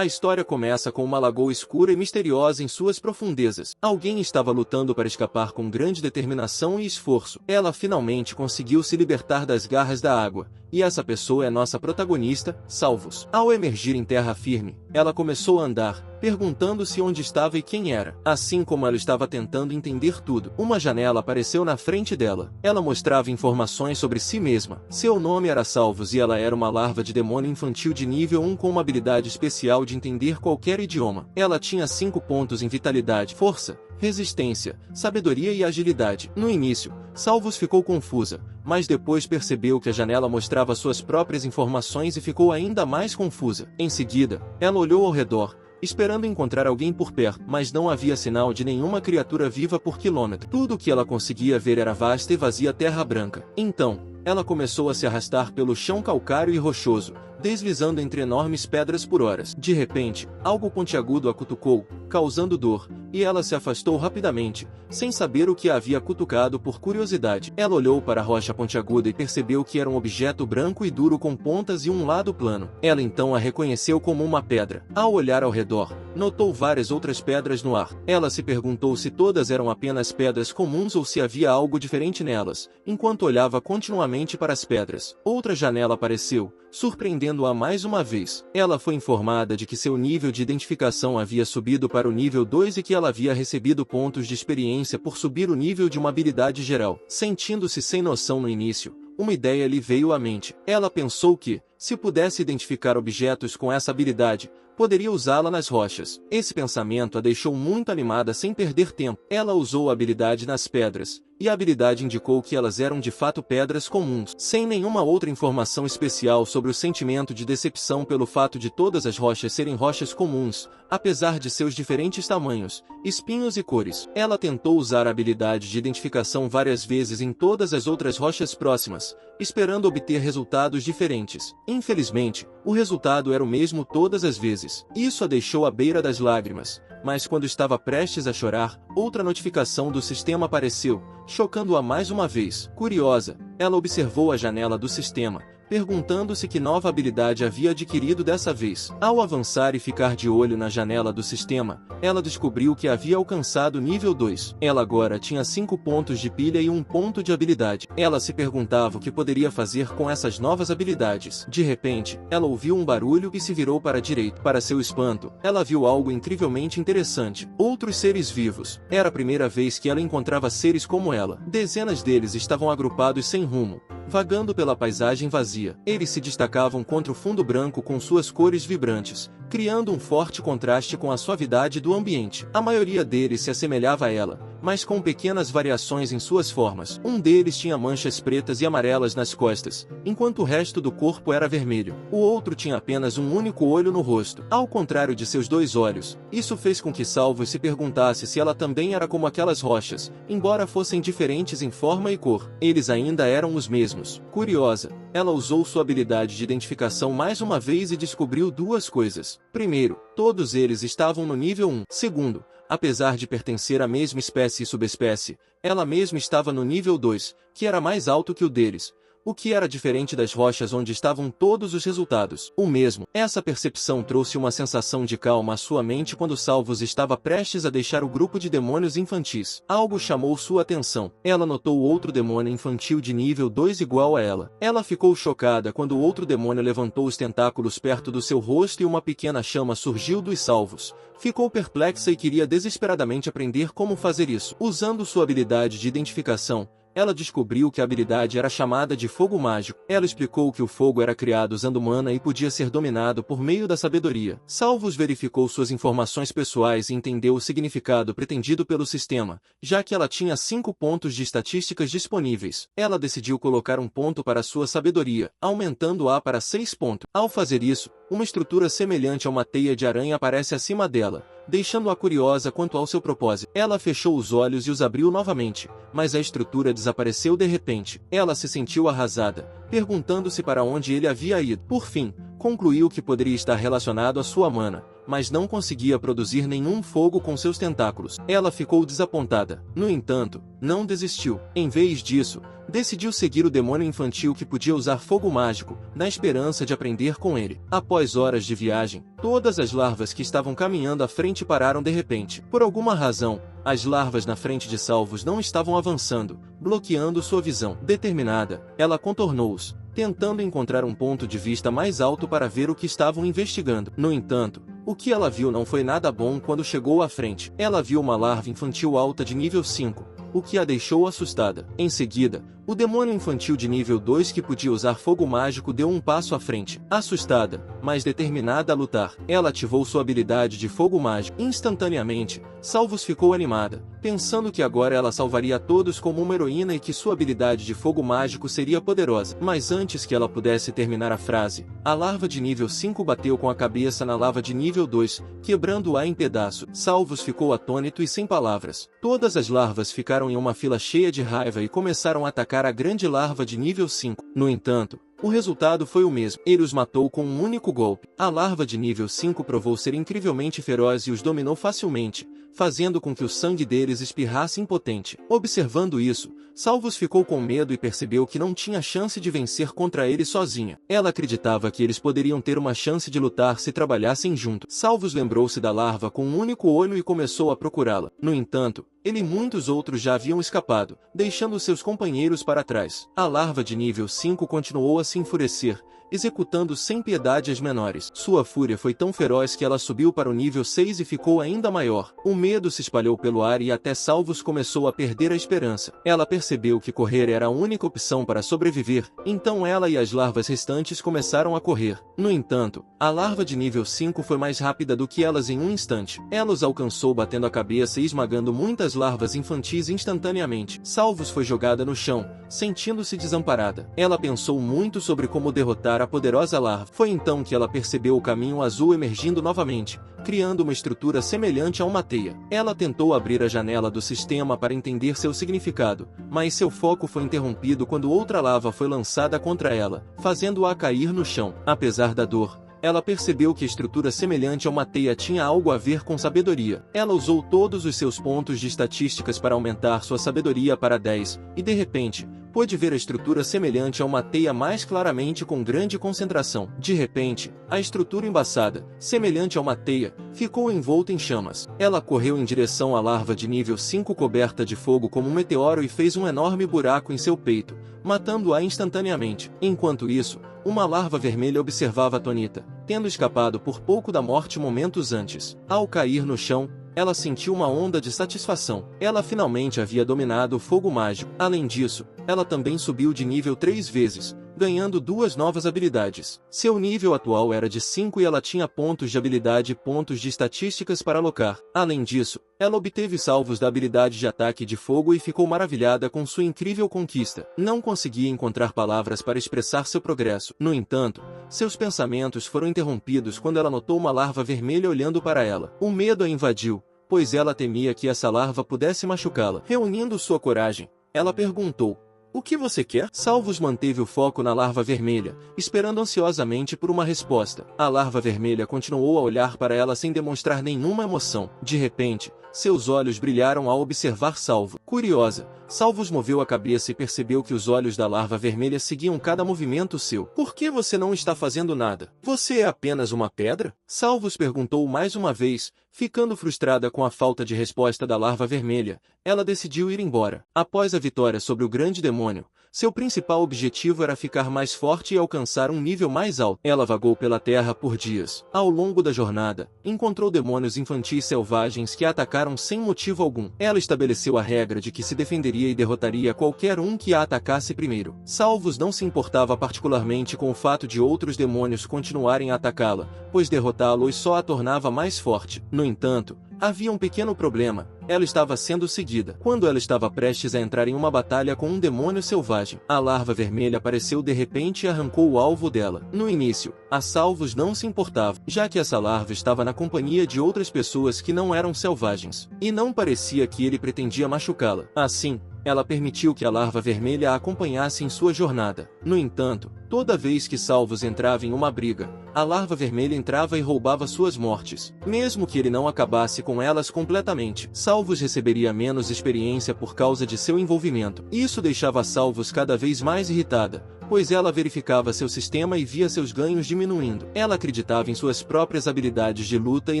A história começa com uma lagoa escura e misteriosa em suas profundezas. Alguém estava lutando para escapar com grande determinação e esforço. Ela finalmente conseguiu se libertar das garras da água. E essa pessoa é nossa protagonista, Salvos. Ao emergir em terra firme, ela começou a andar, perguntando-se onde estava e quem era. Assim como ela estava tentando entender tudo, uma janela apareceu na frente dela. Ela mostrava informações sobre si mesma. Seu nome era Salvos e ela era uma larva de demônio infantil de nível 1 com uma habilidade especial de entender qualquer idioma. Ela tinha 5 pontos em vitalidade, força, resistência, sabedoria e agilidade. No início, Salvos ficou confusa, mas depois percebeu que a janela mostrava suas próprias informações e ficou ainda mais confusa. Em seguida, ela olhou ao redor, esperando encontrar alguém por perto, mas não havia sinal de nenhuma criatura viva por quilômetro. Tudo o que ela conseguia ver era vasta e vazia terra branca. Então, ela começou a se arrastar pelo chão calcário e rochoso, deslizando entre enormes pedras por horas. De repente, algo pontiagudo a cutucou, causando dor, e ela se afastou rapidamente, sem saber o que a havia cutucado por curiosidade. Ela olhou para a rocha pontiaguda e percebeu que era um objeto branco e duro com pontas e um lado plano. Ela então a reconheceu como uma pedra. Ao olhar ao redor, notou várias outras pedras no ar. Ela se perguntou se todas eram apenas pedras comuns ou se havia algo diferente nelas, enquanto olhava continuamente para as pedras. Outra janela apareceu, surpreendendo-a mais uma vez. Ela foi informada de que seu nível de identificação havia subido para o nível 2 e que ela havia recebido pontos de experiência por subir o nível de uma habilidade geral. Sentindo-se sem noção no início, uma ideia lhe veio à mente. Ela pensou que, se pudesse identificar objetos com essa habilidade, poderia usá-la nas rochas. Esse pensamento a deixou muito animada sem perder tempo. Ela usou a habilidade nas pedras, e a habilidade indicou que elas eram de fato pedras comuns, sem nenhuma outra informação especial sobre o sentimento de decepção pelo fato de todas as rochas serem rochas comuns, apesar de seus diferentes tamanhos, espinhos e cores. Ela tentou usar a habilidade de identificação várias vezes em todas as outras rochas próximas, esperando obter resultados diferentes. Infelizmente, o resultado era o mesmo todas as vezes. Isso a deixou à beira das lágrimas, mas quando estava prestes a chorar, outra notificação do sistema apareceu, chocando-a mais uma vez. Curiosa, ela observou a janela do sistema, perguntando-se que nova habilidade havia adquirido dessa vez. Ao avançar e ficar de olho na janela do sistema, ela descobriu que havia alcançado nível 2. Ela agora tinha 5 pontos de pilha e 1 ponto de habilidade. Ela se perguntava o que poderia fazer com essas novas habilidades. De repente, ela ouviu um barulho e se virou para a direita. Para seu espanto, ela viu algo incrivelmente interessante. Outros seres vivos. Era a primeira vez que ela encontrava seres como ela. Dezenas deles estavam agrupados sem rumo, vagando pela paisagem vazia. Eles se destacavam contra o fundo branco com suas cores vibrantes, criando um forte contraste com a suavidade do ambiente. A maioria deles se assemelhava a ela, mas com pequenas variações em suas formas. Um deles tinha manchas pretas e amarelas nas costas, enquanto o resto do corpo era vermelho. O outro tinha apenas um único olho no rosto, ao contrário de seus 2 olhos. Isso fez com que Salvos se perguntasse se ela também era como aquelas rochas, embora fossem diferentes em forma e cor. Eles ainda eram os mesmos. Curiosa, ela usou sua habilidade de identificação mais uma vez e descobriu 2 coisas. Primeiro, todos eles estavam no nível 1. Segundo, apesar de pertencer à mesma espécie e subespécie, ela mesma estava no nível 2, que era mais alto que o deles, o que era diferente das rochas onde estavam todos os resultados. O mesmo. Essa percepção trouxe uma sensação de calma à sua mente quando Salvos estava prestes a deixar o grupo de demônios infantis. Algo chamou sua atenção. Ela notou outro demônio infantil de nível 2 igual a ela. Ela ficou chocada quando o outro demônio levantou os tentáculos perto do seu rosto e uma pequena chama surgiu dos Salvos. Ficou perplexa e queria desesperadamente aprender como fazer isso. Usando sua habilidade de identificação, ela descobriu que a habilidade era chamada de fogo mágico. Ela explicou que o fogo era criado usando mana e podia ser dominado por meio da sabedoria. Salvos verificou suas informações pessoais e entendeu o significado pretendido pelo sistema, já que ela tinha 5 pontos de estatísticas disponíveis. Ela decidiu colocar um ponto para sua sabedoria, aumentando-a para 6 pontos. Ao fazer isso, uma estrutura semelhante a uma teia de aranha aparece acima dela, deixando-a curiosa quanto ao seu propósito. Ela fechou os olhos e os abriu novamente, mas a estrutura desapareceu de repente. Ela se sentiu arrasada, perguntando-se para onde ele havia ido. Por fim, concluiu que poderia estar relacionado à sua mana, mas não conseguia produzir nenhum fogo com seus tentáculos. Ela ficou desapontada. No entanto, não desistiu. Em vez disso, decidiu seguir o demônio infantil que podia usar fogo mágico, na esperança de aprender com ele. Após horas de viagem, todas as larvas que estavam caminhando à frente pararam de repente. Por alguma razão, as larvas na frente de Salvos não estavam avançando, bloqueando sua visão. Determinada, ela contornou-os, tentando encontrar um ponto de vista mais alto para ver o que estavam investigando. No entanto, o que ela viu não foi nada bom quando chegou à frente. Ela viu uma larva infantil alta de nível 5, o que a deixou assustada. Em seguida, o demônio infantil de nível 2 que podia usar fogo mágico deu um passo à frente. Assustada, mas determinada a lutar, ela ativou sua habilidade de fogo mágico. Instantaneamente, Salvos ficou animada, pensando que agora ela salvaria todos como uma heroína e que sua habilidade de fogo mágico seria poderosa. Mas antes que ela pudesse terminar a frase, a larva de nível 5 bateu com a cabeça na larva de nível 2, quebrando-a em pedaços. Salvos ficou atônito e sem palavras. Todas as larvas ficaram em uma fila cheia de raiva e começaram a atacar a grande larva de nível 5. No entanto, o resultado foi o mesmo. Ele os matou com um único golpe. A larva de nível 5 provou ser incrivelmente feroz e os dominou facilmente, fazendo com que o sangue deles espirrasse impotente. Observando isso, Salvos ficou com medo e percebeu que não tinha chance de vencer contra ele sozinha. Ela acreditava que eles poderiam ter uma chance de lutar se trabalhassem juntos. Salvos lembrou-se da larva com um único olho e começou a procurá-la. No entanto, ele e muitos outros já haviam escapado, deixando seus companheiros para trás. A larva de nível 5 continuou a se enfurecer, executando sem piedade as menores. Sua fúria foi tão feroz que ela subiu para o nível 6 e ficou ainda maior. O medo se espalhou pelo ar e até Salvos começou a perder a esperança. Ela percebeu que correr era a única opção para sobreviver, então ela e as larvas restantes começaram a correr. No entanto, a larva de nível 5 foi mais rápida do que elas em um instante. Ela os alcançou batendo a cabeça e esmagando muitas larvas infantis instantaneamente. Salvos foi jogada no chão, sentindo-se desamparada. Ela pensou muito sobre como derrotar a poderosa larva. Foi então que ela percebeu o caminho azul emergindo novamente, criando uma estrutura semelhante a uma teia. Ela tentou abrir a janela do sistema para entender seu significado, mas seu foco foi interrompido quando outra lava foi lançada contra ela, fazendo-a cair no chão. Apesar da dor, ela percebeu que a estrutura semelhante a uma teia tinha algo a ver com sabedoria. Ela usou todos os seus pontos de estatísticas para aumentar sua sabedoria para 10, e de repente, pôde ver a estrutura semelhante a uma teia mais claramente com grande concentração. De repente, a estrutura embaçada, semelhante a uma teia, ficou envolta em chamas. Ela correu em direção à larva de nível 5 coberta de fogo como um meteoro e fez um enorme buraco em seu peito, matando-a instantaneamente. Enquanto isso, uma larva vermelha observava atônita, tendo escapado por pouco da morte momentos antes. Ao cair no chão, ela sentiu uma onda de satisfação. Ela finalmente havia dominado o fogo mágico. Além disso, ela também subiu de nível 3 vezes, ganhando 2 novas habilidades. Seu nível atual era de 5 e ela tinha pontos de habilidade e pontos de estatísticas para alocar. Além disso, ela obteve salvos da habilidade de ataque de fogo e ficou maravilhada com sua incrível conquista. Não conseguia encontrar palavras para expressar seu progresso. No entanto, seus pensamentos foram interrompidos quando ela notou uma larva vermelha olhando para ela. O medo a invadiu, pois ela temia que essa larva pudesse machucá-la. Reunindo sua coragem, ela perguntou: "O que você quer?" Salvos manteve o foco na larva vermelha, esperando ansiosamente por uma resposta. A larva vermelha continuou a olhar para ela sem demonstrar nenhuma emoção. De repente, seus olhos brilharam ao observar Salvo. Curiosa, Salvos moveu a cabeça e percebeu que os olhos da larva vermelha seguiam cada movimento seu. "Por que você não está fazendo nada? Você é apenas uma pedra?" Salvos perguntou mais uma vez, ficando frustrada com a falta de resposta da larva vermelha. Ela decidiu ir embora. Após a vitória sobre o grande demônio, seu principal objetivo era ficar mais forte e alcançar um nível mais alto. Ela vagou pela terra por dias. Ao longo da jornada, encontrou demônios infantis selvagens que a atacaram sem motivo algum. Ela estabeleceu a regra de que se defenderia e derrotaria qualquer um que a atacasse primeiro. Salvos não se importava particularmente com o fato de outros demônios continuarem a atacá-la, pois derrotá-los só a tornava mais forte. No entanto, havia um pequeno problema. Ela estava sendo seguida. Quando ela estava prestes a entrar em uma batalha com um demônio selvagem, a larva vermelha apareceu de repente e arrancou o alvo dela. No início, a Salvos não se importava, já que essa larva estava na companhia de outras pessoas que não eram selvagens, e não parecia que ele pretendia machucá-la. Assim, ela permitiu que a larva vermelha a acompanhasse em sua jornada. No entanto, Toda vez que Salvos entrava em uma briga, a larva vermelha entrava e roubava suas mortes. Mesmo que ele não acabasse com elas completamente, Salvos receberia menos experiência por causa de seu envolvimento. Isso deixava Salvos cada vez mais irritada, pois ela verificava seu sistema e via seus ganhos diminuindo. Ela acreditava em suas próprias habilidades de luta e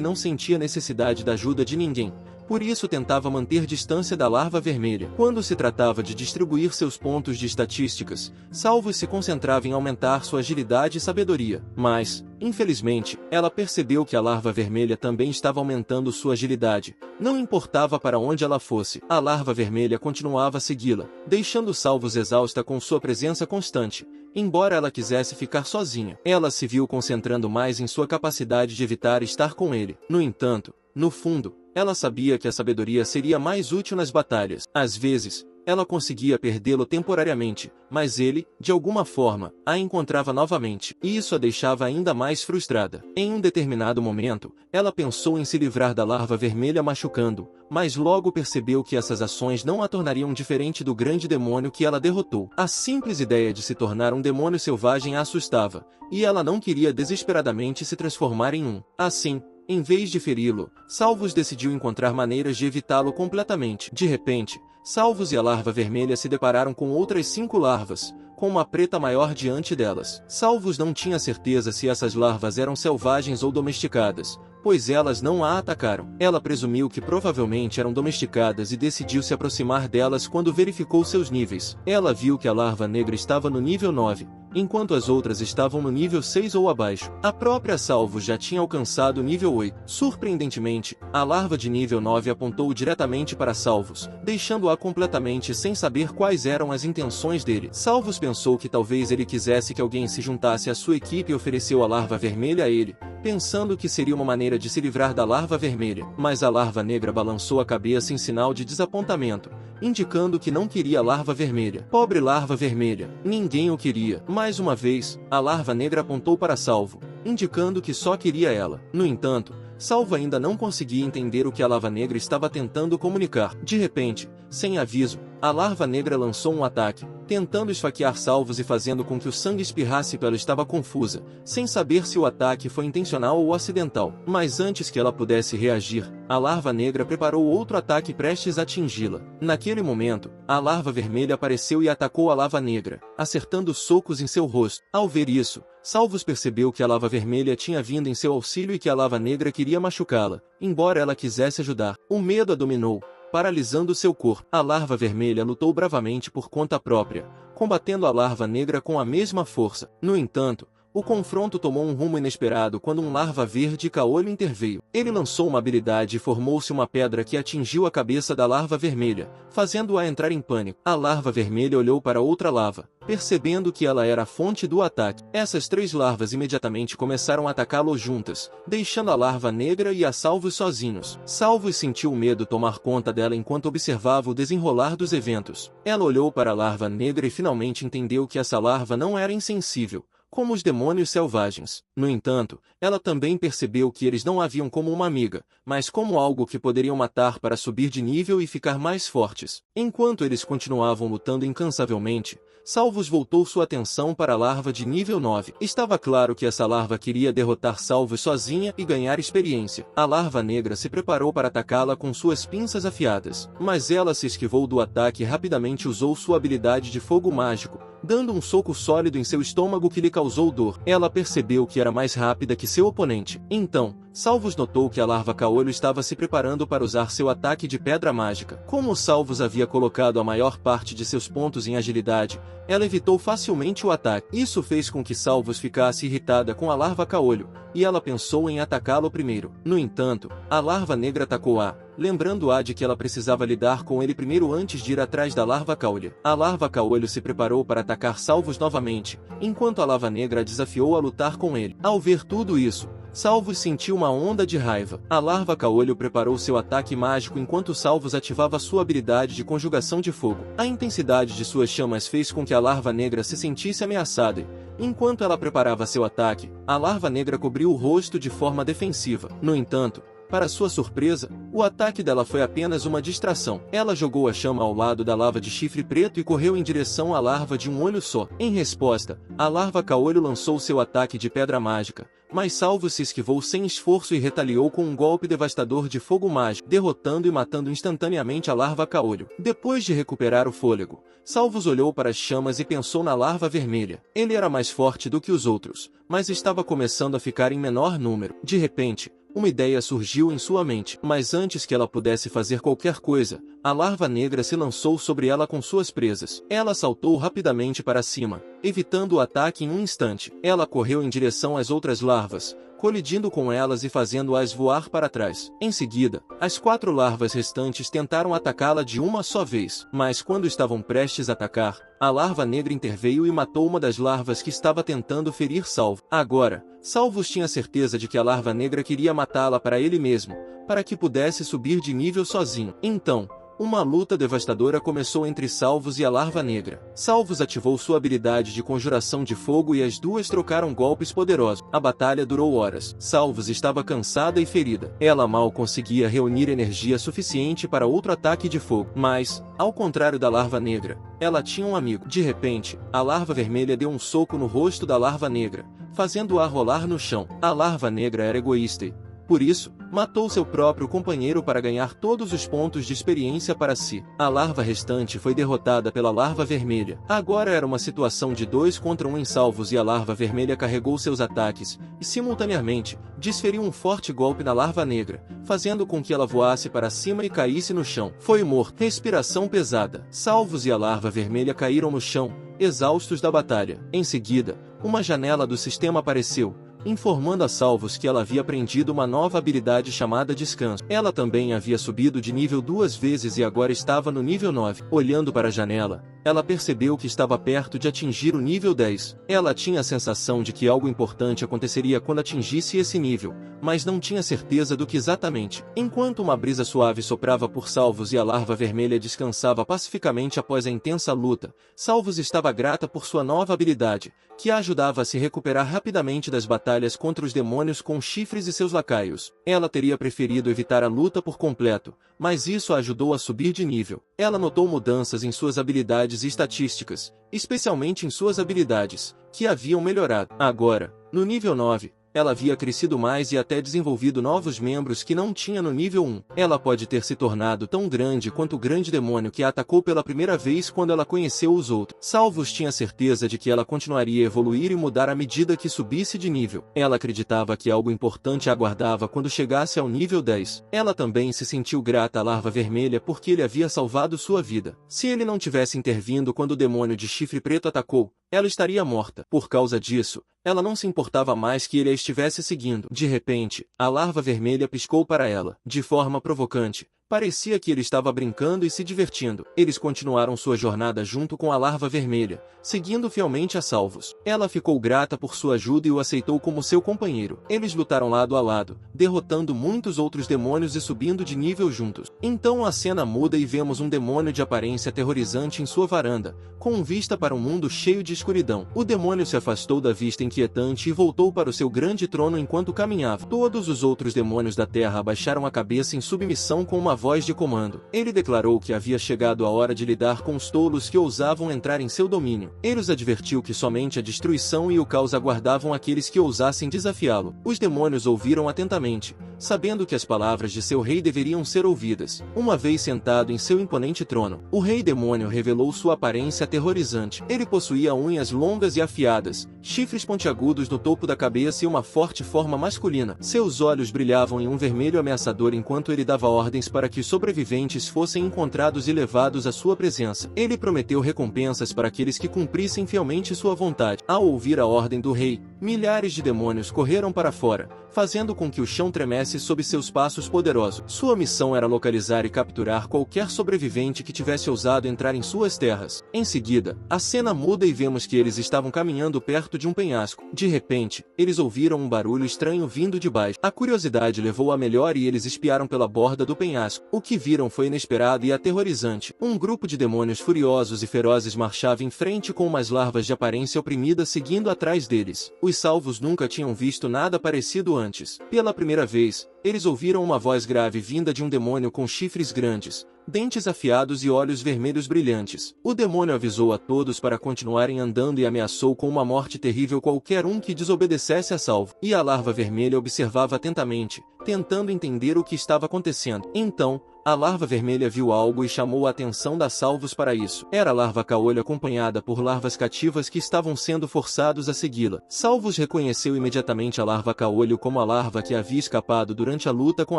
não sentia necessidade da ajuda de ninguém. Por isso tentava manter distância da larva vermelha. Quando se tratava de distribuir seus pontos de estatísticas, Salvos se concentrava em aumentar sua agilidade e sabedoria. Mas, infelizmente, ela percebeu que a larva vermelha também estava aumentando sua agilidade. Não importava para onde ela fosse, a larva vermelha continuava a segui-la, deixando Salvos exausta com sua presença constante. Embora ela quisesse ficar sozinha, ela se viu concentrando mais em sua capacidade de evitar estar com ele. No entanto, no fundo, ela sabia que a sabedoria seria mais útil nas batalhas. Às vezes, ela conseguia perdê-lo temporariamente, mas ele, de alguma forma, a encontrava novamente, e isso a deixava ainda mais frustrada. Em um determinado momento, ela pensou em se livrar da larva vermelha machucando, mas logo percebeu que essas ações não a tornariam diferente do grande demônio que ela derrotou. A simples ideia de se tornar um demônio selvagem a assustava, e ela não queria desesperadamente se transformar em um. Assim, em vez de feri-lo, Salvos decidiu encontrar maneiras de evitá-lo completamente. De repente, Salvos e a larva vermelha se depararam com outras 5 larvas, com uma preta maior diante delas. Salvos não tinha certeza se essas larvas eram selvagens ou domesticadas, pois elas não a atacaram. Ela presumiu que provavelmente eram domesticadas e decidiu se aproximar delas quando verificou seus níveis. Ela viu que a larva negra estava no nível 9, enquanto as outras estavam no nível 6 ou abaixo. A própria Salvos já tinha alcançado o nível 8. Surpreendentemente, a larva de nível 9 apontou diretamente para Salvos, deixando-a completamente sem saber quais eram as intenções dele. Salvos pensou que talvez ele quisesse que alguém se juntasse à sua equipe e ofereceu a larva vermelha a ele, pensando que seria uma maneira de se livrar da larva vermelha. Mas a larva negra balançou a cabeça em sinal de desapontamento, indicando que não queria a larva vermelha. Pobre larva vermelha, ninguém o queria. Mais uma vez, a larva negra apontou para Salvo, indicando que só queria ela. No entanto, Salvo ainda não conseguia entender o que a larva negra estava tentando comunicar. De repente, sem aviso, a larva negra lançou um ataque, tentando esfaquear Salvos e fazendo com que o sangue espirrasse. Ela estava confusa, sem saber se o ataque foi intencional ou acidental. Mas antes que ela pudesse reagir, a larva negra preparou outro ataque prestes a atingi-la. Naquele momento, a larva vermelha apareceu e atacou a larva negra, acertando socos em seu rosto. Ao ver isso, Salvos percebeu que a larva vermelha tinha vindo em seu auxílio e que a larva negra queria machucá-la, embora ela quisesse ajudar. O medo a dominou, paralisando seu corpo. A larva vermelha lutou bravamente por conta própria, combatendo a larva negra com a mesma força. No entanto, o confronto tomou um rumo inesperado quando um larva verde caolho interveio. Ele lançou uma habilidade e formou-se uma pedra que atingiu a cabeça da larva vermelha, fazendo-a entrar em pânico. A larva vermelha olhou para outra larva, percebendo que ela era a fonte do ataque. Essas 3 larvas imediatamente começaram a atacá-lo juntas, deixando a larva negra e a Salvos sozinhos. Salvos sentiu o medo tomar conta dela enquanto observava o desenrolar dos eventos. Ela olhou para a larva negra e finalmente entendeu que essa larva não era insensível, como os demônios selvagens. No entanto, ela também percebeu que eles não a viam como uma amiga, mas como algo que poderiam matar para subir de nível e ficar mais fortes. Enquanto eles continuavam lutando incansavelmente, Salvos voltou sua atenção para a larva de nível 9. Estava claro que essa larva queria derrotar Salvos sozinha e ganhar experiência. A larva negra se preparou para atacá-la com suas pinças afiadas, mas ela se esquivou do ataque e rapidamente usou sua habilidade de fogo mágico, dando um soco sólido em seu estômago que lhe causou dor. Ela percebeu que era mais rápida que seu oponente. Então, Salvos notou que a larva caolho estava se preparando para usar seu ataque de pedra mágica. Como Salvos havia colocado a maior parte de seus pontos em agilidade, ela evitou facilmente o ataque. Isso fez com que Salvos ficasse irritada com a larva caolho, e ela pensou em atacá-lo primeiro. No entanto, a larva negra atacou-a, lembrando-a de que ela precisava lidar com ele primeiro antes de ir atrás da larva caolho. A larva caolho se preparou para atacar Salvos novamente, enquanto a larva negra a desafiou a lutar com ele. Ao ver tudo isso, Salvos sentiu uma onda de raiva. A larva caolho preparou seu ataque mágico enquanto Salvos ativava sua habilidade de conjugação de fogo. A intensidade de suas chamas fez com que a larva negra se sentisse ameaçada. Enquanto ela preparava seu ataque, a larva negra cobriu o rosto de forma defensiva. No entanto, Para sua surpresa, o ataque dela foi apenas uma distração. Ela jogou a chama ao lado da larva de chifre preto e correu em direção à larva de um olho só. Em resposta, a larva caolho lançou seu ataque de pedra mágica, mas Salvos se esquivou sem esforço e retaliou com um golpe devastador de fogo mágico, derrotando e matando instantaneamente a larva caolho. Depois de recuperar o fôlego, Salvos olhou para as chamas e pensou na larva vermelha. Ele era mais forte do que os outros, mas estava começando a ficar em menor número. De repente, uma ideia surgiu em sua mente, mas antes que ela pudesse fazer qualquer coisa, a larva negra se lançou sobre ela com suas presas. Ela saltou rapidamente para cima, evitando o ataque em um instante. Ela correu em direção às outras larvas, colidindo com elas e fazendo-as voar para trás. Em seguida, as 4 larvas restantes tentaram atacá-la de uma só vez, mas quando estavam prestes a atacar, a larva negra interveio e matou uma das larvas que estava tentando ferir Salvo. Agora, Salvos tinha certeza de que a larva negra queria matá-la para ele mesmo, para que pudesse subir de nível sozinho. Então, uma luta devastadora começou entre Salvos e a larva negra. Salvos ativou sua habilidade de conjuração de fogo e as duas trocaram golpes poderosos. A batalha durou horas. Salvos estava cansada e ferida. Ela mal conseguia reunir energia suficiente para outro ataque de fogo. Mas, ao contrário da larva negra, ela tinha um amigo. De repente, a larva vermelha deu um soco no rosto da larva negra, fazendo-a rolar no chão. A larva negra era egoísta e, por isso, matou seu próprio companheiro para ganhar todos os pontos de experiência para si. A larva restante foi derrotada pela larva vermelha. Agora era uma situação de 2 contra 1 em Salvos e a larva vermelha carregou seus ataques e, simultaneamente, desferiu um forte golpe na larva negra, fazendo com que ela voasse para cima e caísse no chão. Foi morto. Respiração pesada. Salvos e a larva vermelha caíram no chão, exaustos da batalha. Em seguida, uma janela do sistema apareceu, informando a Salvos que ela havia aprendido uma nova habilidade chamada Descanso. Ela também havia subido de nível 2 vezes e agora estava no nível 9. Olhando para a janela, ela percebeu que estava perto de atingir o nível 10. Ela tinha a sensação de que algo importante aconteceria quando atingisse esse nível, mas não tinha certeza do que exatamente. Enquanto uma brisa suave soprava por Salvos e a larva vermelha descansava pacificamente após a intensa luta, Salvos estava grata por sua nova habilidade, que a ajudava a se recuperar rapidamente das batalhas contra os demônios com chifres e seus lacaios. Ela teria preferido evitar a luta por completo, mas isso a ajudou a subir de nível. Ela notou mudanças em suas habilidades e estatísticas, especialmente em suas habilidades, que haviam melhorado. Agora, no nível 9, ela havia crescido mais e até desenvolvido novos membros que não tinha no nível 1. Ela pode ter se tornado tão grande quanto o grande demônio que a atacou pela primeira vez quando ela conheceu os outros. Salvos tinha certeza de que ela continuaria a evoluir e mudar à medida que subisse de nível. Ela acreditava que algo importante a aguardava quando chegasse ao nível 10. Ela também se sentiu grata à larva vermelha porque ele havia salvado sua vida. Se ele não tivesse intervindo quando o demônio de chifre preto atacou, ela estaria morta. Por causa disso, ela não se importava mais que ele a estivesse seguindo. De repente, a larva vermelha piscou para ela, de forma provocante. Parecia que ele estava brincando e se divertindo. Eles continuaram sua jornada junto com a larva vermelha, seguindo fielmente a Salvos. Ela ficou grata por sua ajuda e o aceitou como seu companheiro. Eles lutaram lado a lado, derrotando muitos outros demônios e subindo de nível juntos. Então a cena muda e vemos um demônio de aparência aterrorizante em sua varanda, com vista para um mundo cheio de escuridão. O demônio se afastou da vista inquietante e voltou para o seu grande trono enquanto caminhava. Todos os outros demônios da terra abaixaram a cabeça em submissão com uma voz de comando. Ele declarou que havia chegado a hora de lidar com os tolos que ousavam entrar em seu domínio. Ele os advertiu que somente a destruição e o caos aguardavam aqueles que ousassem desafiá-lo. Os demônios ouviram atentamente, sabendo que as palavras de seu rei deveriam ser ouvidas. Uma vez sentado em seu imponente trono, o rei demônio revelou sua aparência aterrorizante. Ele possuía unhas longas e afiadas, chifres pontiagudos no topo da cabeça e uma forte forma masculina. Seus olhos brilhavam em um vermelho ameaçador enquanto ele dava ordens para que os sobreviventes fossem encontrados e levados à sua presença. Ele prometeu recompensas para aqueles que cumprissem fielmente sua vontade. Ao ouvir a ordem do rei, milhares de demônios correram para fora, fazendo com que o chão tremesse sob seus passos poderosos. Sua missão era localizar e capturar qualquer sobrevivente que tivesse ousado entrar em suas terras. Em seguida, a cena muda e vemos que eles estavam caminhando perto de um penhasco. De repente, eles ouviram um barulho estranho vindo de baixo. A curiosidade levou a melhor e eles espiaram pela borda do penhasco. Salvos. O que viram foi inesperado e aterrorizante. Um grupo de demônios furiosos e ferozes marchava em frente com umas larvas de aparência oprimida seguindo atrás deles. Os Salvos nunca tinham visto nada parecido antes. Pela primeira vez, eles ouviram uma voz grave vinda de um demônio com chifres grandes, dentes afiados e olhos vermelhos brilhantes. O demônio avisou a todos para continuarem andando e ameaçou com uma morte terrível qualquer um que desobedecesse a Salvo. E a larva vermelha observava atentamente, tentando entender o que estava acontecendo. Então, a larva vermelha viu algo e chamou a atenção da Salvos para isso. Era a larva caolho acompanhada por larvas cativas que estavam sendo forçados a segui-la. Salvos reconheceu imediatamente a larva caolho como a larva que havia escapado durante a luta com